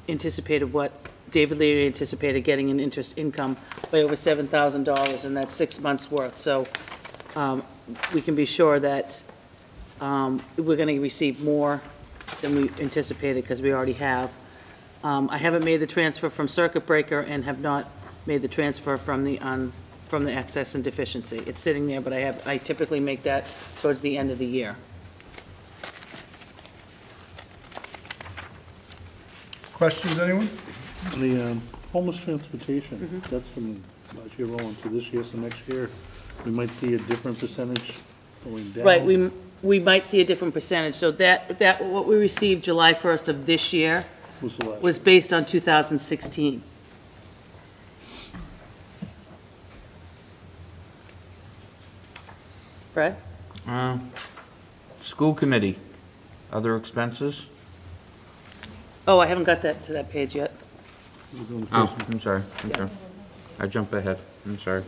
anticipated, what David Leary anticipated getting in interest income by over $7,000, and that's 6 months' worth. So we can be sure that we're going to receive more than we anticipated because we already have. I haven't made the transfer from circuit breaker and have not made the transfer from the excess and deficiency. It's sitting there, but I typically make that towards the end of the year. questions, anyone? The homeless transportation, that's from last year rolling to this year, so next year, we might see a different percentage going down. Right, we might see a different percentage. So that what we received July 1st of this year Was the last. was based on 2016. Brad? School committee, other expenses? Oh, I haven't got that to that page yet. We're doing the Oh, first one. I'm sorry, I jumped ahead, I'm sorry.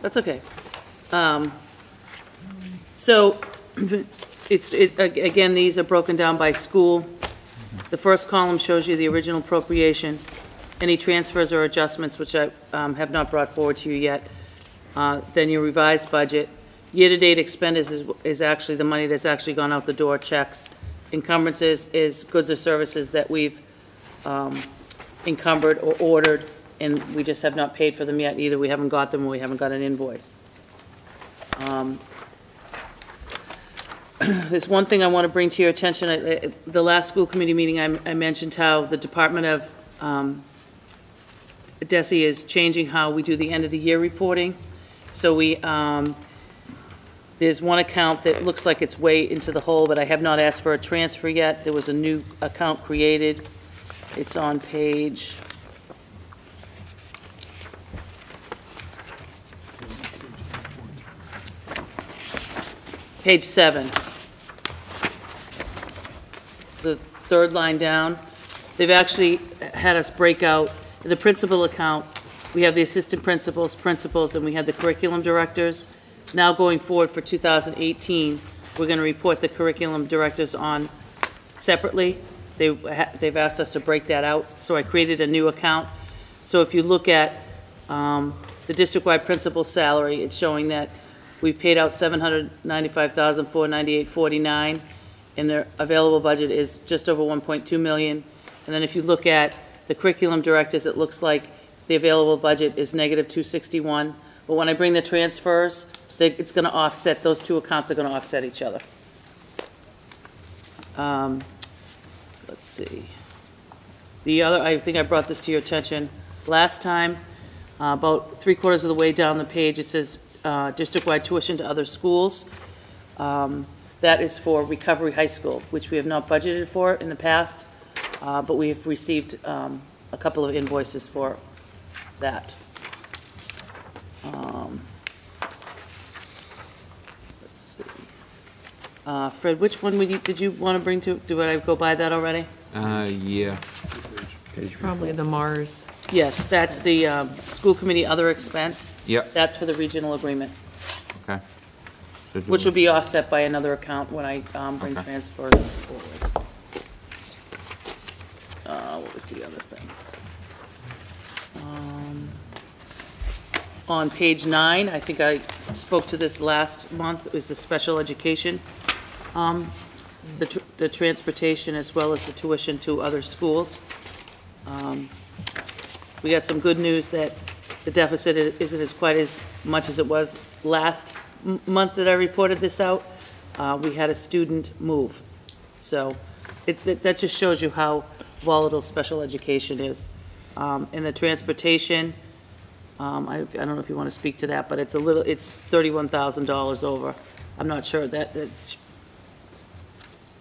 That's okay. So, again, these are broken down by school. The first column shows you the original appropriation, any transfers or adjustments, which I have not brought forward to you yet. Then your revised budget. Year-to-date expenditures is actually the money that's actually gone out the door, checks. Encumbrances is goods or services that we've encumbered or ordered, and we just have not paid for them yet. Either we haven't got them or we haven't got an invoice. There's one thing I want to bring to your attention. The last school committee meeting, I mentioned how the Department of DESI is changing how we do the end-of-the-year reporting. So there's one account that looks like it's way into the hole, but I have not asked for a transfer yet. There was a new account created. It's on page 7. The third line down. They've actually had us break out the principal account. We have the assistant principals, and we have the curriculum directors. Now going forward for 2018, we're going to report the curriculum directors on separately. They've asked us to break that out, so I created a new account. So if you look at the district-wide principal salary, it's showing that we've paid out $795,498.49, and their available budget is just over $1.2 million. And then if you look at the curriculum directors, it looks like the available budget is negative $261. But when I bring the transfers, it's going to offset, those two accounts are going to offset each other. Let's see. The other, I think I brought this to your attention last time, about 3/4 of the way down the page, it says district-wide tuition to other schools. That is for Recovery High School, which we have not budgeted for in the past, but we have received a couple of invoices for that. Let's see. Fred, which one did you want to bring to? Did I go by that already? Yeah. It's probably the Mars. Yes, that's the school committee other expense. Yep. That's for the regional agreement, Okay. So do which we- will be offset by another account when I bring Okay. transfers forward. What was the other thing? On page 9, I think I spoke to this last month, is the special education, the transportation as well as the tuition to other schools. We got some good news that the deficit isn't as quite as much as it was last month that I reported this out. We had a student move. So that just shows you how volatile special education is. And the transportation, I don't know if you want to speak to that, but it's $31,000 over. I'm not sure that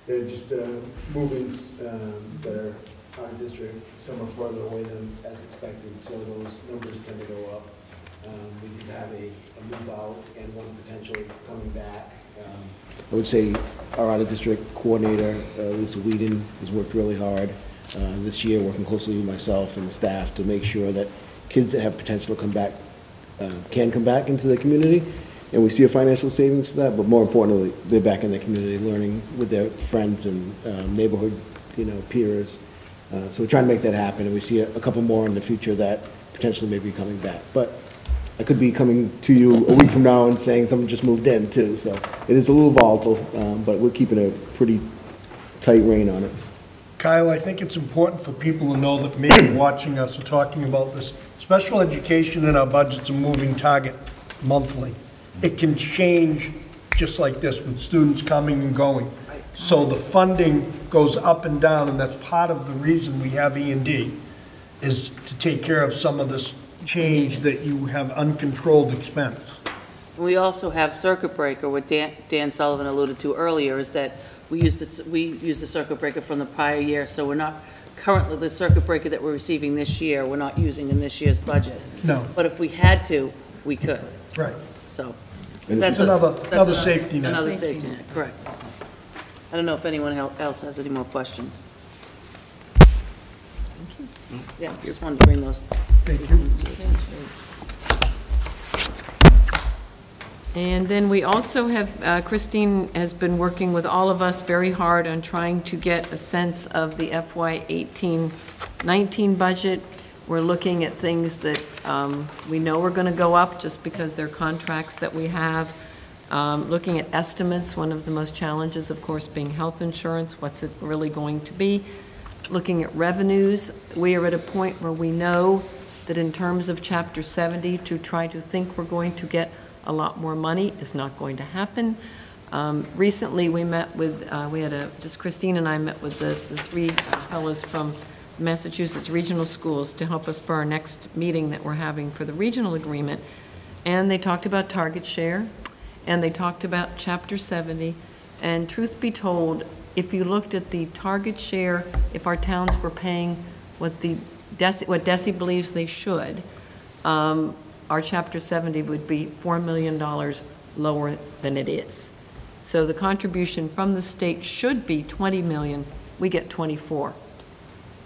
They're just movings that are out of district, some are further away than as expected, so those numbers tend to go up. We did have a move out and one potential coming back. I would say our out-of-district coordinator, Lisa Whedon, has worked really hard this year, working closely with myself and the staff to make sure that kids that have potential to come back can come back into the community. And we see a financial savings for that, but more importantly, they're back in the community learning with their friends and neighborhood, peers. So we're trying to make that happen, and we see a couple more in the future that potentially may be coming back. But I could be coming to you a week from now and saying someone just moved in too. So it is a little volatile, but we're keeping a pretty tight rein on it. Kyle, I think it's important for people to know that maybe watching us are talking about this. Special education in our budget's a moving target monthly. It can change just like this with students coming and going. So the funding goes up and down, and that's part of the reason we have E&D, is to take care of some of this change that you have uncontrolled expense. we also have circuit breaker, what Dan Sullivan alluded to earlier, is that we use the circuit breaker from the prior year, so we're not currently, the circuit breaker that we're receiving this year, we're not using in this year's budget. No. But if we had to, we could. Right. So And that's it's another safety net. Another safety net, correct. I don't know if anyone else has any more questions. Yeah, just wanted to bring those Thank you. things to your attention. And then we also have, Christine has been working with all of us very hard on trying to get a sense of the FY 18-19 budget. We're looking at things that we know are going to go up just because they're contracts that we have. Looking at estimates, one of the most challenges, of course, being health insurance. What's it really going to be? Looking at revenues, we are at a point where we know that in terms of Chapter 70, to try to think we're going to get a lot more money is not going to happen. Recently, we met with, just Christine and I met with the three fellows from Massachusetts Regional Schools to help us for our next meeting that we're having for the regional agreement. And they talked about target share, and they talked about Chapter 70. And truth be told, if you looked at the target share, if our towns were paying what what DESI believes they should, our Chapter 70 would be $4 million lower than it is. So the contribution from the state should be 20 million, we get 24.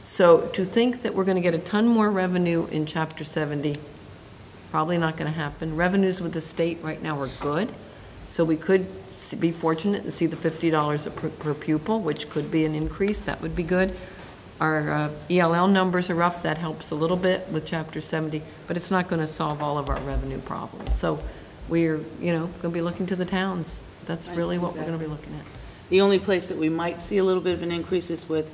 So to think that we're going to get a ton more revenue in Chapter 70, probably not going to happen. Revenues with the state right now are good, so we could be fortunate and see the $50 per pupil, which could be an increase. That would be good. Our ELL numbers are up. That helps a little bit with Chapter 70, but it's not going to solve all of our revenue problems. So we're, going to be looking to the towns. That's really what we're going to be looking at. The only place that we might see a little bit of an increase is with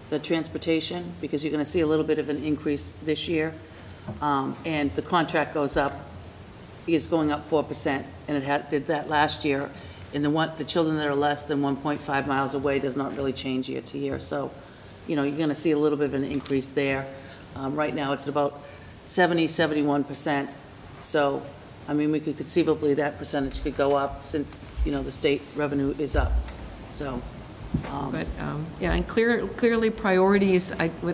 the transportation, because you're going to see a little bit of an increase this year. And the contract goes up, is going up 4%, and it did that last year. And the children that are less than 1.5 miles away does not really change year to year. So, you're going to see a little bit of an increase there. Right now, it's about 71%. So, we could conceivably, that percentage could go up since, the state revenue is up. So. Yeah, and clearly priorities,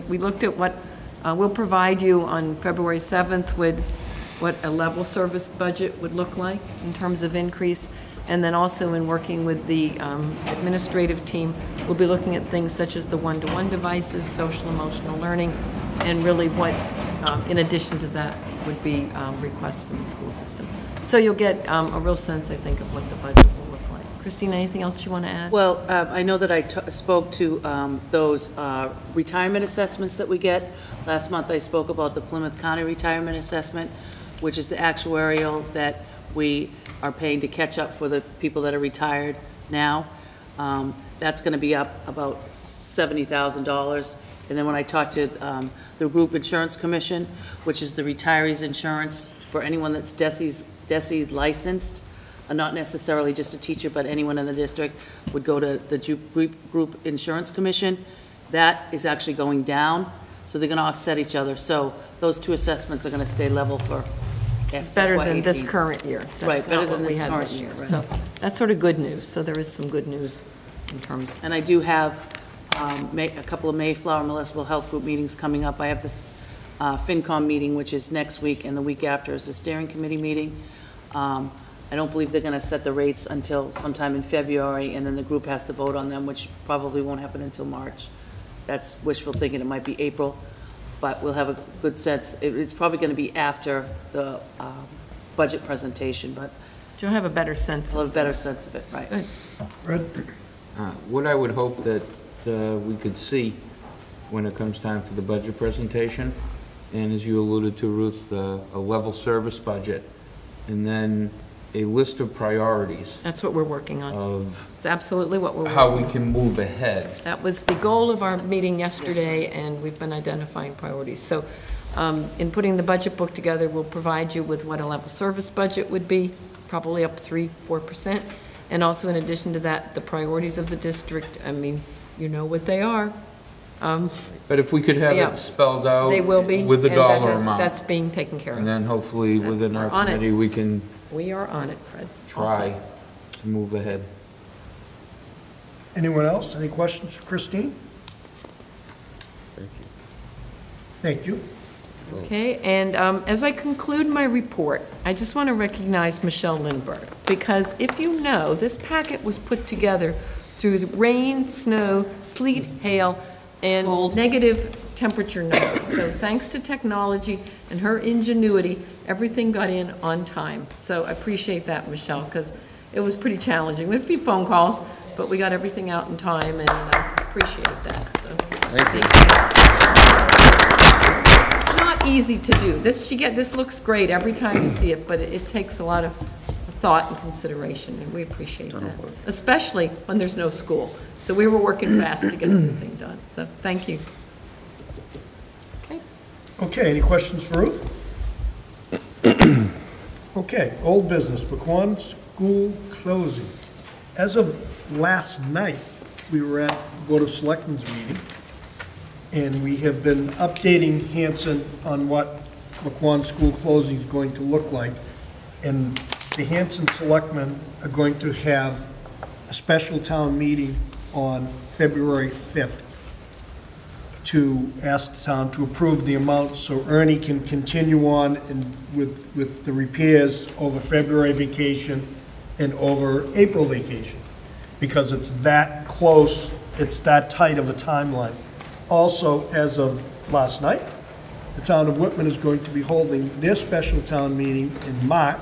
we looked at what, we'll provide you on February 7th with what a level service budget would look like in terms of increase. And then also in working with the administrative team, we'll be looking at things such as the one-to-one devices, social emotional learning, and really what, in addition to that, would be requests from the school system. So you'll get a real sense, I think, of what the budget will look like. Christine, anything else you want to add? Well, I know that I spoke to those retirement assessments that we get. Last month I spoke about the Plymouth County Retirement Assessment, which is the actuarial that we are paying to catch up for the people that are retired now. That's going to be up about $70,000. And then when I talked to the Group Insurance Commission, which is the retirees insurance for anyone that's DESI licensed, not necessarily just a teacher, but anyone in the district, would go to the Group Insurance Commission. That is actually going down, so they're going to offset each other. So those two assessments are going to stay level for It's better than this current year. That's right, better than this current year. Right. So that's sort of good news. So there is some good news in terms. And I do have a couple of Mayflower Municipal Health Group meetings coming up. I have the FinCom meeting, which is next week, and the week after is the steering committee meeting. I don't believe they're going to set the rates until sometime in February, and then the group has to vote on them, which probably won't happen until March. That's wishful thinking. It might be April, but we'll have a good sense. It's probably going to be after the budget presentation, but you'll have a better sense. We'll have a better sense of it, right? Good. Fred? What I would hope that we could see when it comes time for the budget presentation, and as you alluded to, Ruth, a level service budget, and then a list of priorities. That's what we're working on. It's absolutely what we're working on. on. How we can move ahead. That was the goal of our meeting yesterday, and we've been identifying priorities. So in putting the budget book together, we'll provide you with what a level service budget would be, probably up 3-4%. And also in addition to that, the priorities of the district, you know what they are. But if we could have it spelled out. They will be. With the dollar amount. That's being taken care of. And then hopefully within our committee, we can. We are on it, Fred. Try to move ahead. Anyone else? Any questions for Christine? Thank you. Thank you. Okay, and as I conclude my report, I just want to recognize Michelle Lindbergh, because if you know, this packet was put together through the rain, snow, sleet, hail, and negative temperature numbers. So thanks to technology and her ingenuity, everything got in on time. So I appreciate that, Michelle, because it was pretty challenging. We had a few phone calls, but we got everything out in time, and I appreciate that. So thank you. It's not easy to do. This looks great every time you see it, but it takes a lot of thought and consideration, and we appreciate that, especially when there's no school. So we were working fast to get everything done. So thank you. Okay, any questions for Ruth? Okay, old business, Pequon School closing. As of last night, we were at Board of Selectmen's meeting, and we have been updating Hanson on what McQuon School closing is going to look like. And the Hanson Selectmen are going to have a special town meeting on February 5th to ask the town to approve the amounts so Ernie can continue on with the repairs over February vacation and over April vacation, because it's that close, it's that tight of a timeline. Also, as of last night, the town of Whitman is going to be holding their special town meeting in March,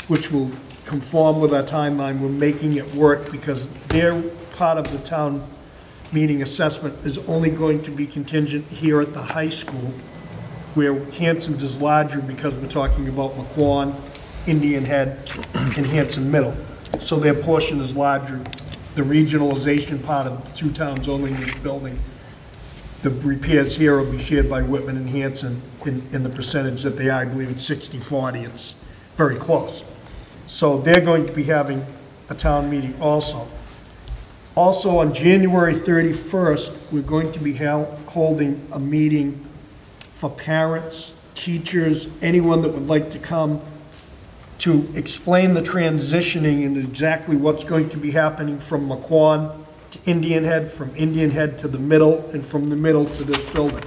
which will conform with our timeline. We're making it work because their part of the town meeting assessment is only going to be contingent here at the high school, where Hanson's is larger because we're talking about McQuon, Indian Head, and Hanson Middle. So their portion is larger. The regionalization part of the two towns only in this building, the repairs here will be shared by Whitman and Hanson in the percentage that they are. I believe it's 60-40. It's very close. So they're going to be having a town meeting also. Also, on January 31st, we're going to be holding a meeting for parents, teachers, anyone that would like to come to explain the transitioning and exactly what's going to be happening from McQuon to Indian Head, from Indian Head to the middle, and from the middle to this building.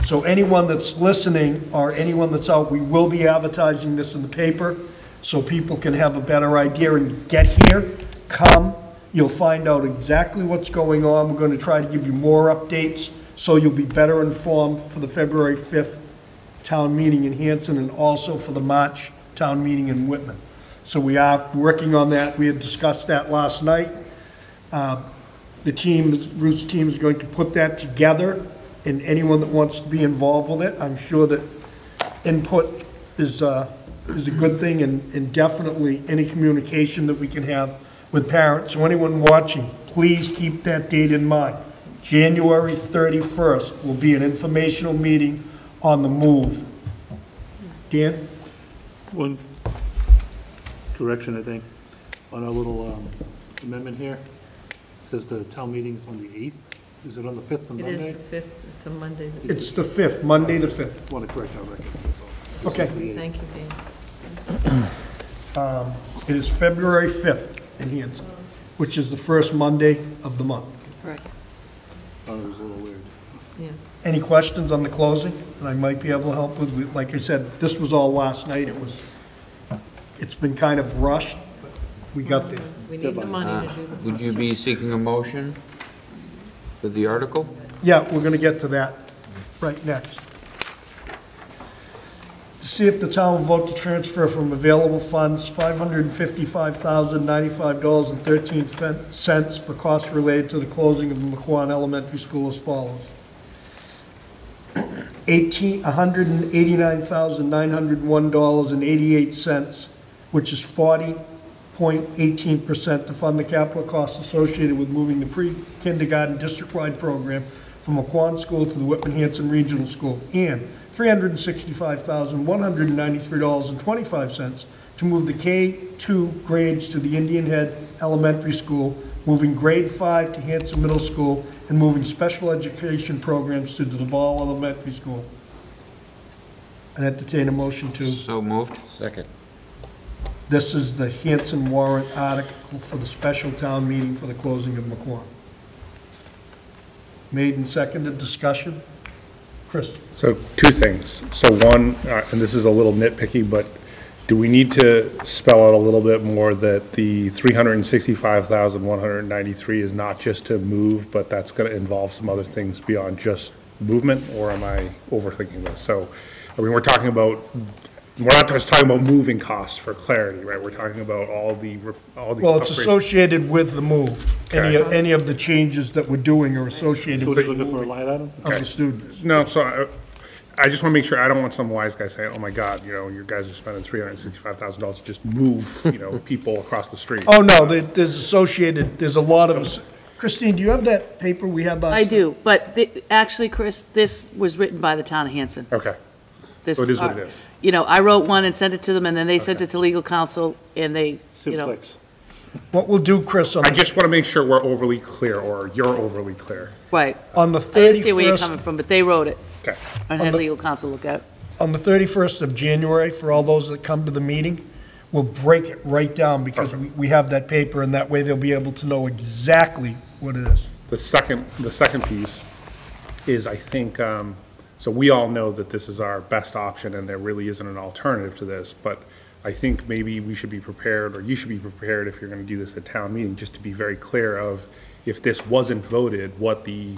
So anyone that's listening or anyone that's out, we will be advertising this in the paper so people can have a better idea and get here, come. You'll find out exactly what's going on. We're going to try to give you more updates so you'll be better informed for the February 5th town meeting in Hanson and also for the March town meeting in Whitman. So we are working on that. We had discussed that last night. The team, Ruth's team, is going to put that together, and anyone that wants to be involved with it, I'm sure that input is a good thing, and definitely any communication that we can have with parents. So anyone watching, please keep that date in mind. January 31st will be an informational meeting on the move. Dan? One correction, I think, on our little amendment here. It says the town meeting's on the 8th. Is it on the 5th on Monday? It is the 5th. It's a Monday. It's the 5th, Monday the 5th. I want to correct our records, that's all. Okay. Thank you, Dan. It is February 5th in Hanson, which is the first Monday of the month. Correct. Oh, it was a little weird. Yeah. Any questions on the closing? And I might be able to help with, like I said, this was all last night. It's been kind of rushed, but we got there. We need the money to do the. Would you be seeking a motion for the article? Yeah, we're going to get to that right next. To see if the town will vote to transfer from available funds $555,095.13 for costs related to the closing of the McQuon Elementary School as follows. $189,901.88, which is 40.18% to fund the capital costs associated with moving the pre-kindergarten district-wide program from McQuon School to the Whitman-Hanson Regional School, and $365,193.25 to move the K-2 grades to the Indian Head Elementary School, moving grade 5 to Hanson Middle School, and moving special education programs to the Duval Elementary School. And entertain a motion to. So moved. Second. This is the Hanson warrant article for the special town meeting for the closing of McQuon. Made and seconded, discussion. Chris? So two things. So one, and this is a little nitpicky, but do we need to spell out a little bit more that the $365,193 is not just to move, but that's going to involve some other things beyond just movement, or am I overthinking this? So, I mean, we're not just talking about moving costs for clarity, right? We're talking about all the Well, it's upgrades. associated with the move. Any of the changes that we're doing are associated So with we're the looking for a moving line item? of the students. No, so I just want to make sure, I don't want some wise guy saying, oh my God, you guys are spending $365,000 to just move, people across the street. Oh, no, there's a lot of, Christine, do you have that paper we had last night? I do, but actually, Chris, this was written by the town of Hanson. Okay. This, So it is what it is. I wrote one and sent it to them, and then they sent it to legal counsel, and they, Simplex. What we'll do, Chris, I just want to make sure we're overly clear, or you're overly clear. Right. on the I understand where you're 31st, coming from, but they wrote it. Okay. I had legal counsel look at it. on the 31st of January, for all those that come to the meeting, we'll break it right down because we have that paper, and that way they'll be able to know exactly what it is. The second piece is, I think, so we all know that this is our best option and there really isn't an alternative to this, but I think maybe we should be prepared, or you should be prepared if you're going to do this at town meeting, just to be very clear of, if this wasn't voted, what the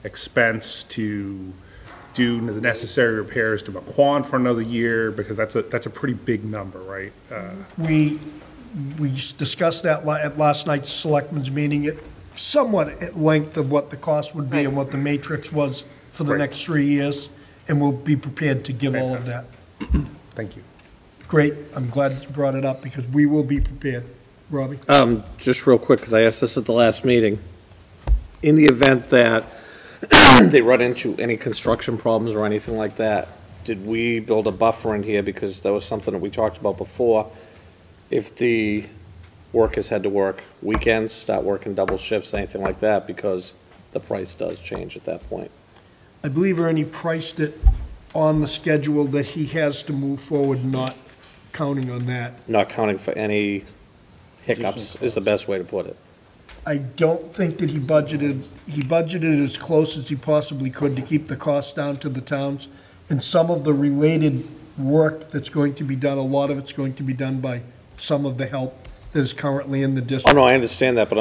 expense to do the necessary repairs to McQuon for another year, because that's a pretty big number, right? We discussed that at last night's selectmen's meeting, somewhat at length of what the cost would be and what the matrix was for the next 3 years, and we'll be prepared to give all of that. Thank you. Great, I'm glad that you brought it up, because we will be prepared. Robbie? Just real quick, because I asked this at the last meeting. In the event that they run into any construction problems or anything like that, did we build a buffer in here? Because that was something that we talked about before. If the workers had to work weekends, start working double shifts, anything like that, because the price does change at that point. I believe Ernie priced it on the schedule that he has to move forward, not counting on that. Not counting for any hiccups is the best way to put it. I don't think that he budgeted as close as he possibly could to keep the costs down to the towns. And some of the related work that's going to be done, a lot of it's going to be done by some of the help that is currently in the district. Oh, no, I understand that, but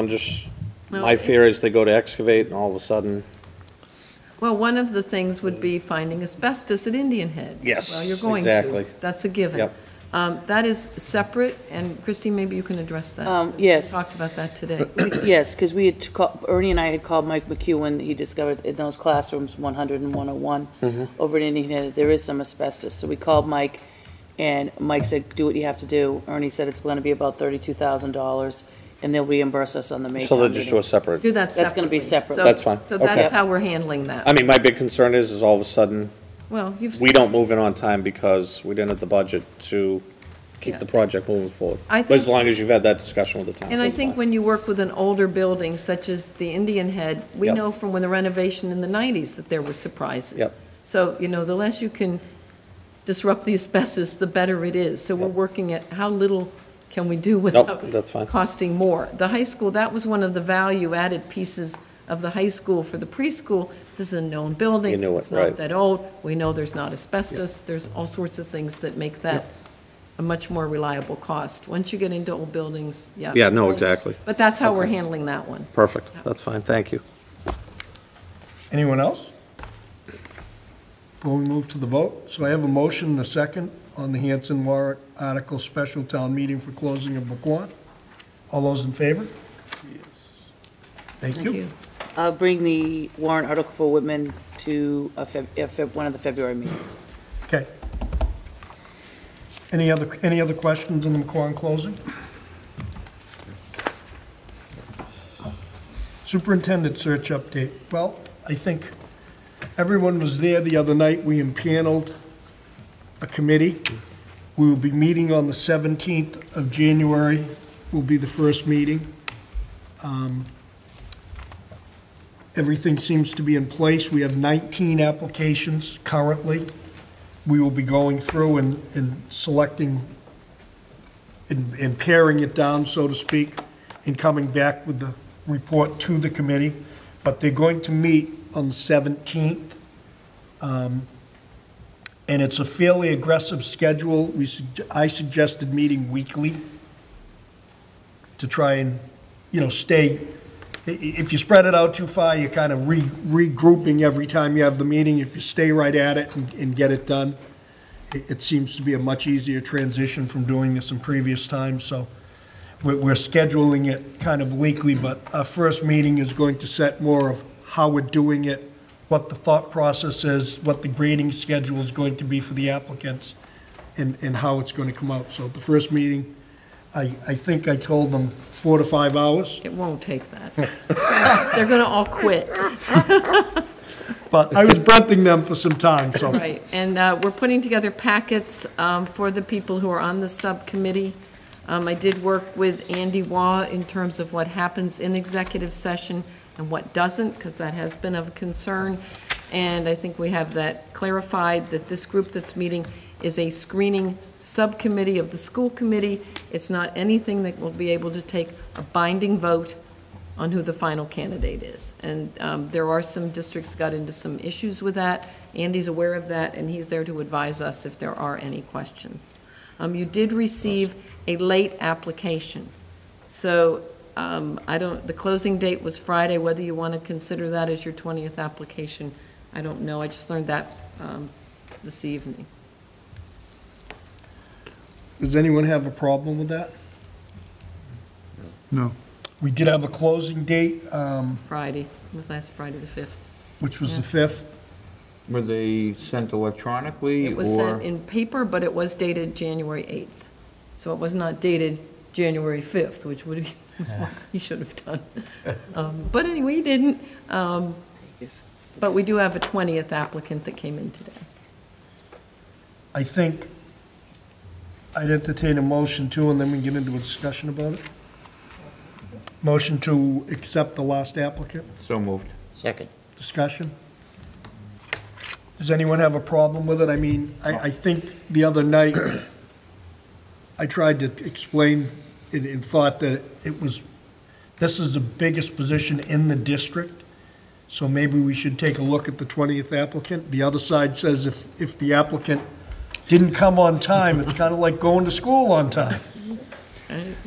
my fear is they go to excavate and all of a sudden. Well, one of the things would be finding asbestos at Indian Head. Yes, Well, you're going exactly. to. That's a given. Yep. That is separate, and Christine, maybe you can address that. Yes. We talked about that today. Yes, because Ernie and I had called Mike McEwen. He discovered in those classrooms, 100 and 101, over at Indian Head, there is some asbestos. So we called Mike, and Mike said, do what you have to do. Ernie said it's going to be about $32,000, and they'll reimburse us on the May So they'll town just meeting. do a separate. Do that separately. That's going to be separate. So- That's fine. So that's Okay. how we're handling that. I mean, my big concern is all of a sudden, Well, you've. we don't move in on time because we didn't have the budget to keep Yeah. the project moving forward. I But as think- long as you've had that discussion with the town. And I that's think fine. when you work with an older building such as the Indian Head, we Yep. know from when the renovation in the 90s that there were surprises. Yep. So, the less you can disrupt the asbestos, the better it is. So we're working at how little can we do without that's fine. costing more. The high school, that was one of the value-added pieces of the high school for the preschool. This is a known building. You knew it, It's not right. that old. We know there's not asbestos. There's all sorts of things that make that a much more reliable cost. Once you get into old buildings, yeah. Yeah, no, exactly. But that's how we're handling that one. Perfect, that's fine, thank you. Anyone else? Before we move to the vote, so I have a motion and a second on the Hanson warrant article special town meeting for closing of McQuon. All those in favor? Yes. Thank you. I'll bring the warrant article for Whitman to one of the February meetings. Okay. Any other questions on the McQuon closing? Superintendent search update. Well, I think everyone was there the other night. We impaneled a committee. We will be meeting on the 17th of January, will be the first meeting. Everything seems to be in place. We have 19 applications currently. We will be going through and selecting and paring it down, so to speak, and coming back with the report to the committee. But they're going to meet on the 17th. And it's a fairly aggressive schedule. I suggested meeting weekly to try and, stay. If you spread it out too far, you're kind of regrouping every time you have the meeting. If you stay right at it and get it done, it seems to be a much easier transition from doing this in previous times. So we're scheduling it kind of weekly, but our first meeting is going to set more of how we're doing it, what the thought process is, what the grading schedule is going to be for the applicants, and how it's going to come out. So the first meeting, I think I told them 4 to 5 hours. It won't take that. They're going to all quit. But I was bunting them for some time, so. Right, and we're putting together packets for the people who are on the subcommittee. I did work with Andy Waugh in terms of what happens in executive session and what doesn't, because that has been of concern. And I think we have that clarified, that this group that's meeting is a screening subcommittee of the school committee. It's not anything that will be able to take a binding vote on who the final candidate is. And there are some districts got into some issues with that. Andy's aware of that, and he's there to advise us if there are any questions. You did receive a late application. So the closing date was Friday. Whether you want to consider that as your 20th application, I don't know. I just learned that this evening. Does anyone have a problem with that? No. We did have a closing date, Friday. It was last Friday, the 5th. which was the 5th. Were they sent electronically, or? It was sent in paper, but it was dated January 8th. So it was not dated January 5th, which would have, was what he should have done. But anyway, he didn't. But we do have a 20th applicant that came in today. I think I'd entertain a motion too, and then we can get into a discussion about it. Motion to accept the last applicant. So moved. Second. Discussion. Does anyone have a problem with it? I mean, I think the other night, I tried to explain and thought that this is the biggest position in the district, so maybe we should take a look at the 20th applicant. The other side says if the applicant didn't come on time, it's kind of like going to school on time.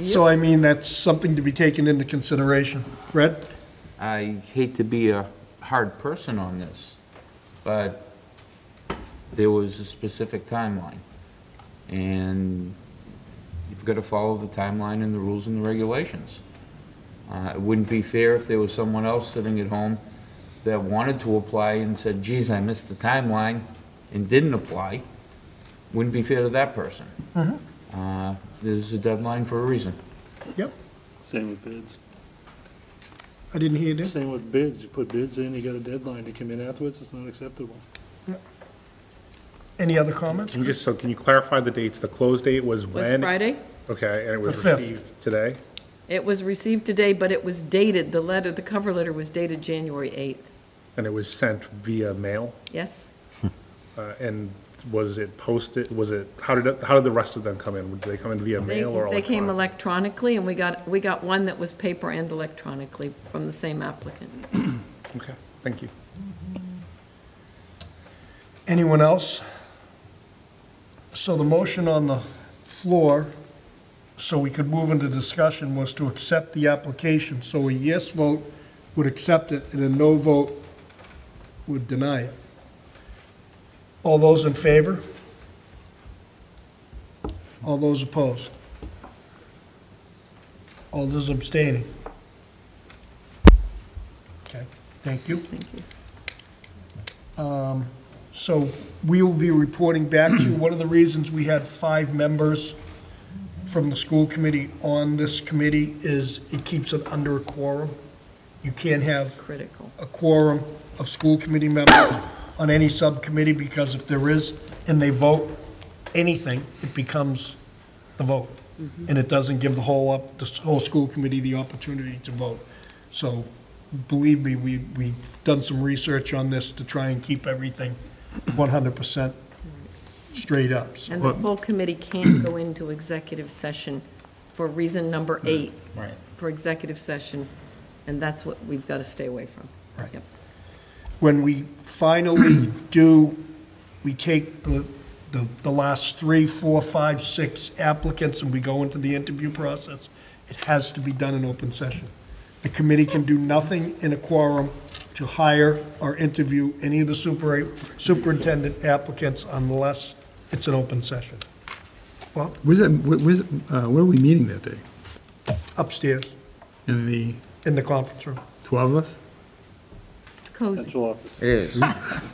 So, I mean, that's something to be taken into consideration. Fred? I hate to be a hard person on this, but there was a specific timeline, and you've got to follow the timeline and the rules and the regulations. It wouldn't be fair if there was someone else sitting at home that wanted to apply and said, geez, I missed the timeline, and didn't apply. Wouldn't be fair to that person. There's a deadline for a reason. Yep. Same with bids. I didn't hear that. Same with bids. You put bids in, you got a deadline to come in afterwards, it's not acceptable. Any other comments? Can you clarify the dates? The close date was when? Was Friday? Okay, and it was The 5th. received today? It was received today, but it was dated, the cover letter was dated January 8th. And it was sent via mail? Yes? And was it posted, how did the rest of them come in? Did they come in via mail or electronic? They came electronically, and we got one that was paper and electronically from the same applicant. Okay, thank you. Anyone else? So the motion on the floor, so we could move into discussion, was to accept the application. So a yes vote would accept it, and a no vote would deny it. All those in favor? All those opposed? All those abstaining? Okay, thank you. Thank you. So we will be reporting back to you. One of the reasons we had 5 members from the school committee on this committee is it keeps it under a quorum. You can't have Critical. a quorum of school committee members on any subcommittee, because if there is, and they vote anything, it becomes the vote. And it doesn't give the whole school committee the opportunity to vote. So believe me, we've done some research on this to try and keep everything 100% straight up. So And the full committee can't go into executive session for reason number 8. Right. For executive session, and that's what we've got to stay away from. Right. Yep. when we finally do, we take the last 3, 4, 5, 6 applicants and we go into the interview process, it has to be done in open session. The committee can do nothing in a quorum to hire or interview any of the superintendent applicants unless it's an open session. Well, Where are we meeting that day? upstairs In the in the conference room. 12 of us? It's cozy. Central office. It is.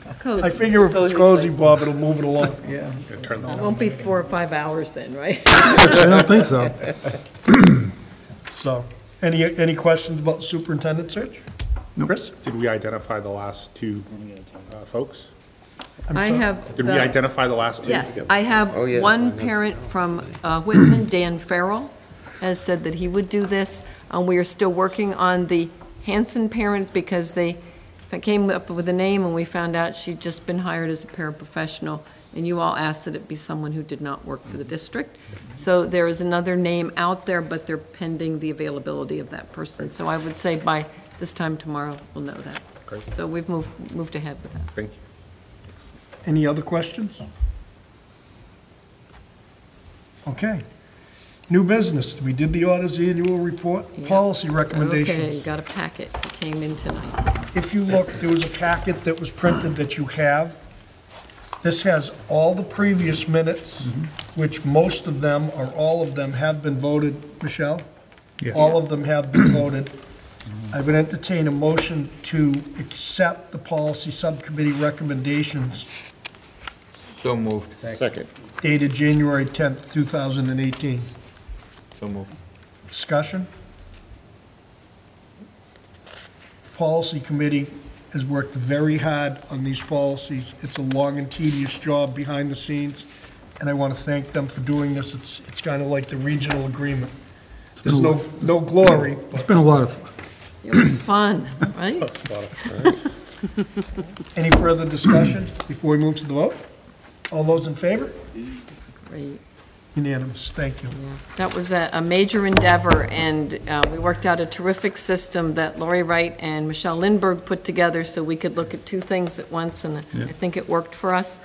It's cozy. I figure if it's cozy, Bob, it'll move it along. Yeah. Turn that It on. won't be 4 or 5 hours then, right? I don't think so. So, any questions about the superintendent search? Chris? Did we identify the last 2 folks? I have. Did we identify the last 2? Yes, I have Oh, yeah. one parent from Whitman, Dan Farrell, has said that he would do this. We are still working on the Hanson parent because they came up with a name and we found out she'd just been hired as a paraprofessional, and you all asked that it be someone who did not work for the district. So there is another name out there, but they're pending the availability of that person. So I would say by this time tomorrow, we'll know that. Great. So we've moved ahead with that. Thank you. Any other questions? Okay. New business. We did the audit's annual report, Yep. policy Okay, recommendations. got a packet. It came in tonight. If you look, there was a packet that was printed that you have. This has all the previous minutes, which most of them, or all of them, have been voted. Michelle? Yeah. All of them have been voted. I would entertain a motion to accept the policy subcommittee recommendations So moved. Second. dated January 10th, 2018. So moved. Discussion? Policy committee has worked very hard on these policies. It's a long and tedious job behind the scenes, and I want to thank them for doing this. It's kind of like the regional agreement. There's no glory, It's but been a lot of fun. It was fun, right? any further discussion before we move to the vote? All those in favor? Great. Unanimous, thank you. Yeah, that was a major endeavor, and we worked out a terrific system that Lori Wright and Michelle Lindberg put together so we could look at two things at once, and I think it worked for us.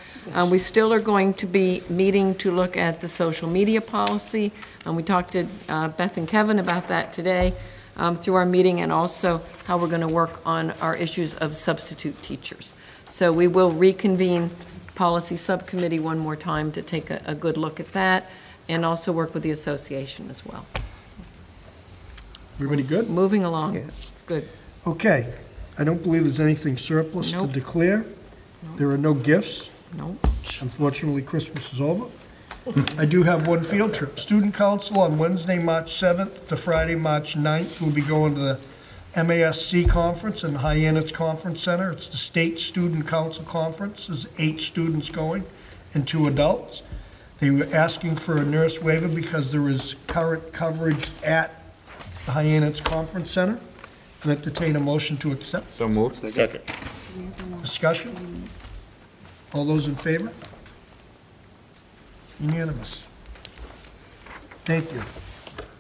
We still are going to be meeting to look at the social media policy, and we talked to Beth and Kevin about that today through our meeting, and also how we're going to work on our issues of substitute teachers. So we will reconvene policy subcommittee one more time to take a good look at that, and also work with the association as well. So, Everybody good? moving along, it's good. Okay, I don't believe there's anything surplus to Nope. declare. There are no gifts. No, Unfortunately, Christmas is over. I do have one field trip. Student Council on Wednesday, March 7th to Friday, March 9th. We'll be going to the MASC Conference in the Hyannis Conference Center. It's the State Student Council Conference. There's 8 students going and 2 adults. They were asking for a nurse waiver because there is current coverage at the Hyannis Conference Center. And entertain a motion to accept. So moved. Second. Discussion? All those in favor? Unanimous. Thank you.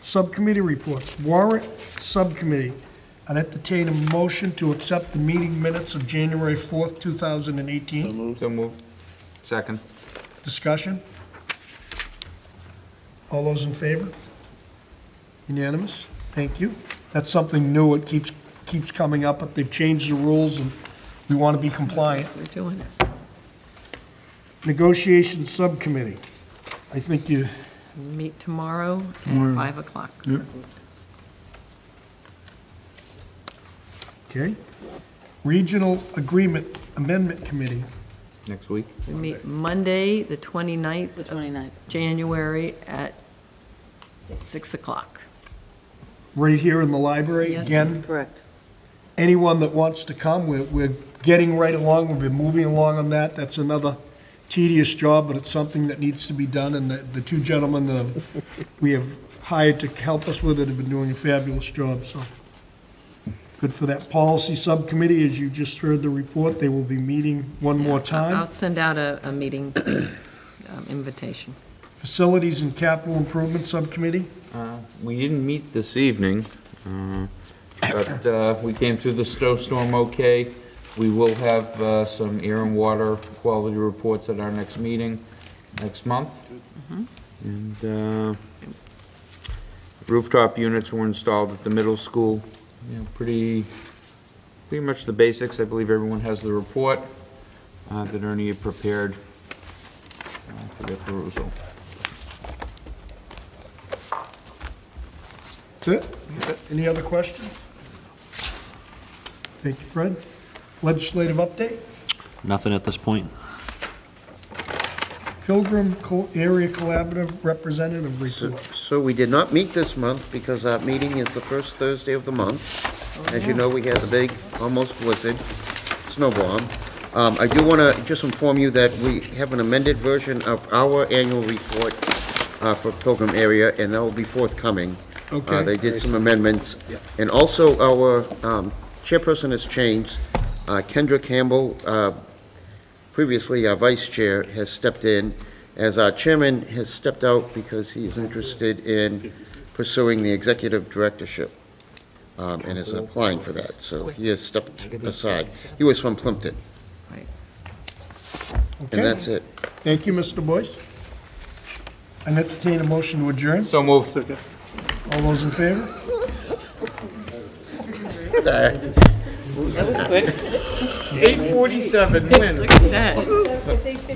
Subcommittee reports. Warrant Subcommittee. I'd entertain a motion to accept the meeting minutes of January 4th, 2018. So moved. Second. Discussion? All those in favor? Unanimous? Thank you. That's something new. It keeps coming up, but they've changed the rules, and we want to be compliant. we're doing it. Negotiations Subcommittee. I think you, We meet tomorrow at 5 o'clock. okay. Regional Agreement Amendment Committee. Next week. We meet Monday, the 29th The 29th. January at 6 o'clock. Right here in the library. Yes, Again, Correct. anyone that wants to come, we're getting right along. We've been moving along on that. That's another tedious job, but it's something that needs to be done. And the 2 gentlemen that we have hired to help us with it have been doing a fabulous job, so. Good for that. Policy Subcommittee, as you just heard the report, they will be meeting one more I'll time. send out a meeting invitation. Facilities and Capital Improvement Subcommittee. We didn't meet this evening, but we came through the snowstorm okay. We will have some air and water quality reports at our next meeting next month. And rooftop units were installed at the middle school. You know, pretty much the basics. I believe everyone has the report that Ernie had prepared for their perusal. That's it? Any other questions? Thank you, Fred. Legislative update? Nothing at this point. Pilgrim Area Collaborative Representative report. So we did not meet this month because our meeting is the first Thursday of the month. As you know, we had the big, almost blizzard, snow bomb. I do want to just inform you that we have an amended version of our annual report for Pilgrim area, and that will be forthcoming. Okay. They did some amendments. And also, our chairperson has changed. Kendra Campbell, previously our vice chair, has stepped in, as our chairman has stepped out because he's interested in pursuing the executive directorship, and is applying for that, so he has stepped aside. He was from Plimpton. Okay. And that's it. Thank you, Mr. Boyce. I entertain a motion to adjourn. So moved. All those in favor? That was quick. 8:47 wins. Look at that.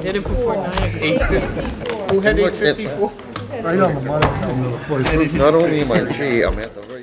Did it before 9 o'clock. 8:50. Who had 8:54? Right on the money. Not only am I G, I'm at the very